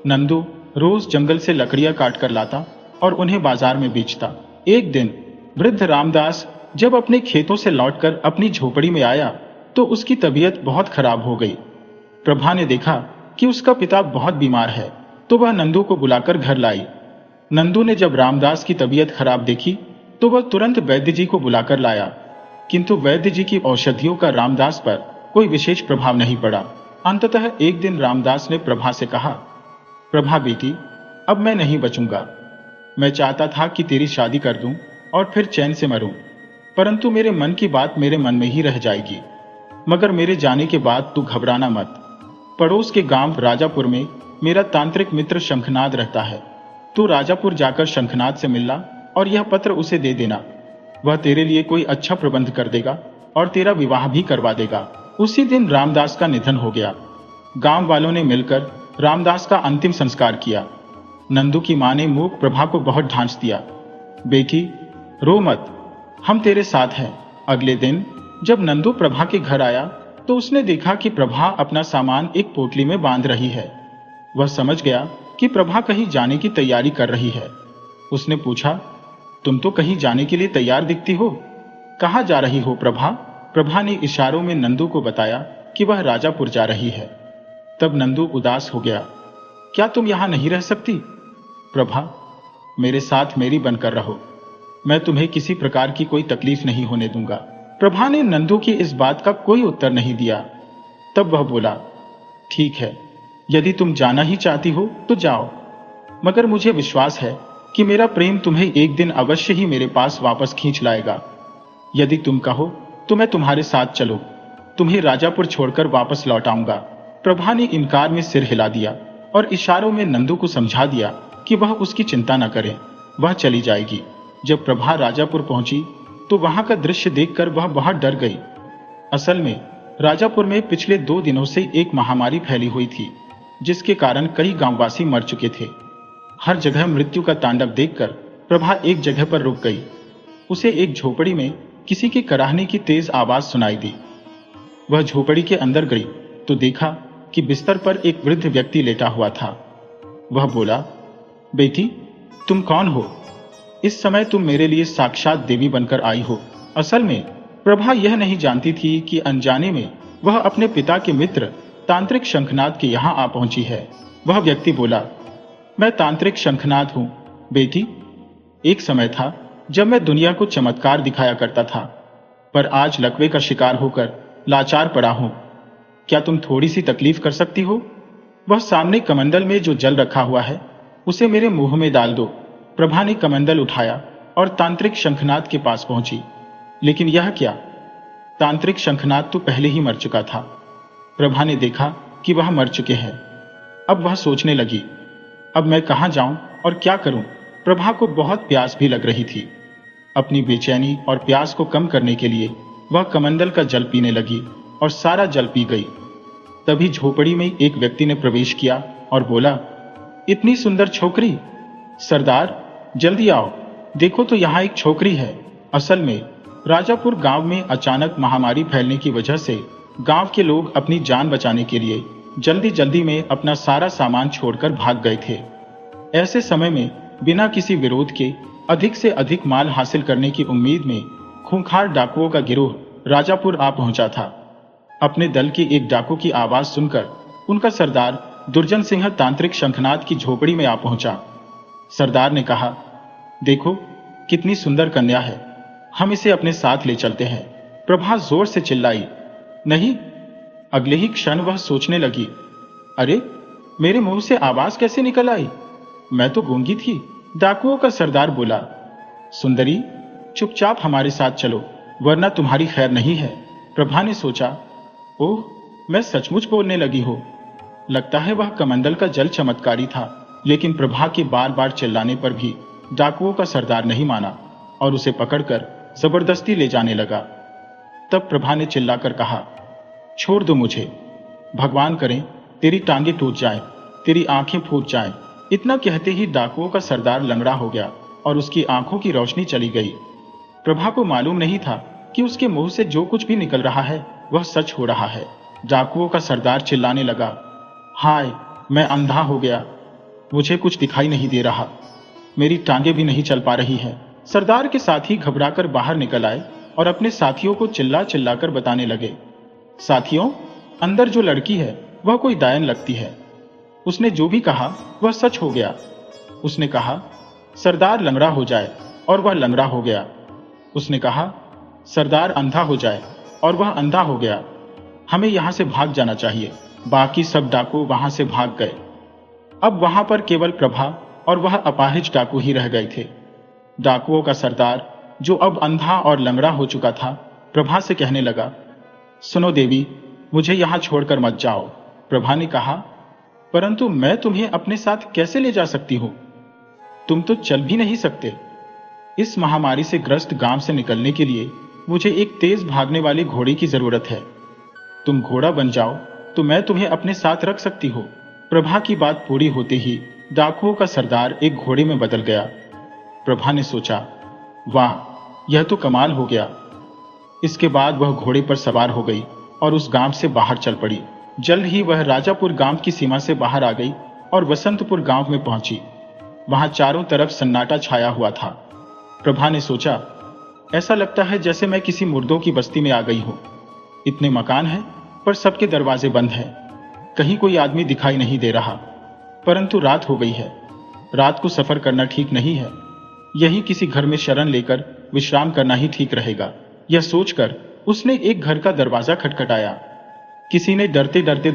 नंदू रोज जंगल से लकड़ियां काटकर लाता और उन्हें बाजार में बेचता। एक दिन वृद्ध रामदास जब अपने खेतों से लौटकर अपनी झोपड़ी में आया तो उसकी तबीयत बहुत खराब हो गई। प्रभा ने देखा कि उसका पिता बहुत बीमार है तो वह नंदू को बुलाकर घर लाई। नंदू ने जब रामदास की तबीयत खराब देखी तो वह तुरंत वैद्य जी को बुलाकर लाया, किंतु वैद्य जी की औषधियों का रामदास पर कोई विशेष प्रभाव नहीं पड़ा। अंततः एक दिन रामदास ने प्रभा से कहा, प्रभा बेटी, अब मैं नहीं बचूंगा। मैं चाहता था कि तेरी शादी कर दूं और फिर चैन से मरूं, परंतु मेरे मन की बात मेरे मन में ही रह जाएगी। मगर मेरे जाने के बाद तू घबराना मत। पड़ोस के गांव राजापुर में मेरा तांत्रिक मित्र शंखनाद रहता है। तू राजापुर जाकर शंखनाद से मिलना और यह पत्र उसे दे देना। वह तेरे लिए कोई अच्छा प्रबंध कर देगा और तेरा विवाह भी करवा देगा। उसी दिन रामदास का निधन हो गया। गांव वालों ने मिलकर रामदास का अंतिम संस्कार किया। नंदू की मां ने मूक प्रभा को बहुत ढांस दिया। बेटी, रो मत, हम तेरे साथ हैं। अगले दिन जब नंदू प्रभा के घर आया तो उसने देखा कि प्रभा अपना सामान एक पोटली में बांध रही है। वह समझ गया कि प्रभा कहीं जाने की तैयारी कर रही है। उसने पूछा, तुम तो कहीं जाने के लिए तैयार दिखती हो, कहाँ जा रही हो प्रभा? प्रभा ने इशारों में नंदू को बताया कि वह राजापुर जा रही है। तब नंदू उदास हो गया। क्या तुम यहां नहीं रह सकती? प्रभा, मेरे साथ मेरी बनकर रहो, मैं तुम्हें किसी प्रकार की कोई तकलीफ नहीं होने दूंगा। प्रभा ने नंदू की इस बात का कोई उत्तर नहीं दिया। तब वह बोला, ठीक है, यदि तुम जाना ही चाहती हो तो जाओ, मगर मुझे विश्वास है कि मेरा प्रेम तुम्हें एक दिन अवश्य ही मेरे पास वापस खींच लाएगा। यदि तुम कहो तो मैं तुम्हारे साथ चलूं, तुम्हें राजापुर छोड़कर वापस लौट आऊंगा। प्रभा ने इनकार में सिर हिला दिया और इशारों में नंदू को समझा दिया कि वह उसकी चिंता न करे, वह चली जाएगी। जब प्रभा राजापुर पहुंची तो वहां का दृश्य देखकर वह बहुत डर गई। असल में राजापुर में पिछले 2 दिनों से एक महामारी फैली हुई थी, जिसके कारण कई गांववासी मर चुके थे। हर जगह मृत्यु का तांडव देखकर प्रभा एक जगह पर रुक गई। उसे एक झोपड़ी में किसी के कराहने की तेज आवाज सुनाई दी। वह झोपड़ी के अंदर गई तो देखा कि बिस्तर पर एक वृद्ध व्यक्ति लेटा हुआ था। वह बोला, बेटी, तुम कौन हो? इस समय तुम मेरे लिए साक्षात देवी बनकर आई हो। असल में प्रभा यह नहीं जानती थी कि अनजाने में वह अपने पिता के मित्र तांत्रिक शंखनाद के यहां आ पहुंची है। वह व्यक्ति बोला, मैं तांत्रिक शंखनाद हूं बेटी। एक समय था जब मैं दुनिया को चमत्कार दिखाया करता था, पर आज लकवे का शिकार होकर लाचार पड़ा हूं। क्या तुम थोड़ी सी तकलीफ कर सकती हो? वह सामने कमंडल में जो जल रखा हुआ है उसे मेरे मुंह में डाल दो। प्रभा ने कमंडल उठाया और तांत्रिक शंखनाद के पास पहुंची। लेकिन यह क्या? तांत्रिक शंखनाद तो पहले ही मर चुका था। प्रभा ने देखा कि वह मर चुके हैं। अब वह सोचने लगी, अब मैं कहां जाऊं और क्या करूं? प्रभा को बहुत प्यास भी लग रही थी। अपनी बेचैनी और प्यास को कम करने के लिए वह कमंडल का जल पीने लगी और सारा जल पी गई। तभी झोपड़ी में एक व्यक्ति ने प्रवेश किया और बोला, इतनी सुंदर छोकरी! सरदार, जल्दी आओ, देखो तो यहाँ एक छोकरी है। असल में राजापुर गांव में अचानक महामारी फैलने की वजह से गांव के लोग अपनी जान बचाने के लिए जल्दी जल्दी में अपना सारा सामान छोड़कर भाग गए थे। ऐसे समय में बिना किसी विरोध के अधिक से अधिक माल हासिल करने की उम्मीद में खूंखार डाकुओं का गिरोह राजापुर आ पहुंचा था। अपने दल के एक डाकू की आवाज सुनकर उनका सरदार दुर्जन सिंह तांत्रिक शंखनाद की झोपड़ी में आ पहुंचा। सरदार ने कहा, देखो कितनी सुंदर कन्या है, हम इसे अपने साथ ले चलते हैं। प्रभा जोर से चिल्लाई, नहीं। अगले ही क्षण वह सोचने लगी, अरे मेरे मुंह से आवाज कैसे निकल आई? मैं तो गूंगी थी। डाकुओं का सरदार बोला, सुंदरी, चुपचाप हमारे साथ चलो, वरना तुम्हारी खैर नहीं है। प्रभा ने सोचा, ओह, मैं सचमुच बोलने लगी हो। लगता है वह कमंडल का जल चमत्कारी था। लेकिन प्रभा के बार बार चिल्लाने पर भी डाकुओं का सरदार नहीं माना और उसे पकड़कर जबरदस्ती ले जाने लगा। तब प्रभा ने चिल्लाकर कहा, छोड़ दो मुझे, भगवान करें तेरी टांगे टूट जाएं, तेरी आंखें फूट जाएं। इतना कहते ही डाकुओं का सरदार लंगड़ा हो गया और उसकी आंखों की रोशनी चली गई। प्रभा को मालूम नहीं था कि उसके मुंह से जो कुछ भी निकल रहा है वह सच हो रहा है। डाकुओं का सरदार चिल्लाने लगा, हाय, मैं अंधा हो गया, मुझे कुछ दिखाई नहीं दे रहा, मेरी टांगे भी नहीं चल पा रही है। सरदार के साथी घबराकर बाहर निकल आए और अपने साथियों को चिल्ला चिल्लाकर बताने लगे, साथियों, अंदर जो लड़की है वह कोई डायन लगती है। उसने जो भी कहा वह सच हो गया। उसने कहा सरदार लंगड़ा हो जाए और वह लंगड़ा हो गया। उसने कहा सरदार अंधा हो जाए और वह अंधा हो गया। हमें यहां से भाग जाना चाहिए। बाकी सब डाकू वहां से भाग गए। अब वहां पर केवल प्रभा और वह अपाहिज डाकू ही रह गए थे। डाकुओं का सरदार, जो अब अंधा और लंगड़ा हो चुका था, प्रभा से कहने लगा, सुनो देवी, मुझे यहां छोड़कर मत जाओ। प्रभा ने कहा, परंतु मैं तुम्हें अपने साथ कैसे ले जा सकती हूं? तुम तो चल भी नहीं सकते। इस महामारी से ग्रस्त गांव से निकलने के लिए मुझे एक तेज भागने वाले घोड़े की जरूरत है। तुम घोड़ा बन जाओ तो मैं तुम्हें अपने साथ रख सकती हूँ। प्रभा की बात पूरी होते ही डाकुओं का सरदार एक घोड़े में बदल गया। प्रभा ने सोचा, वाह, यह तो कमाल हो गया। इसके बाद वह घोड़े पर सवार हो गई और उस गांव से बाहर चल पड़ी। जल्द ही वह राजापुर गांव की सीमा से बाहर आ गई और वसंतपुर गांव में पहुंची। वहां चारों तरफ सन्नाटा छाया हुआ था। प्रभा ने सोचा, ऐसा लगता है जैसे मैं किसी मुर्दों की बस्ती में आ गई हूं। इतने मकान हैं, पर सबके दरवाजे बंद हैं। कहीं कोई आदमी दिखाई नहीं दे रहा। परंतु रात हो गई है। रात को सफर करना ठीक नहीं है। यहीं किसी घर में शरण लेकर विश्राम करना ही ठीक रहेगा। यह सोचकर उसने एक घर का दरवाजा खटखटाया। किसी ने डरते डरते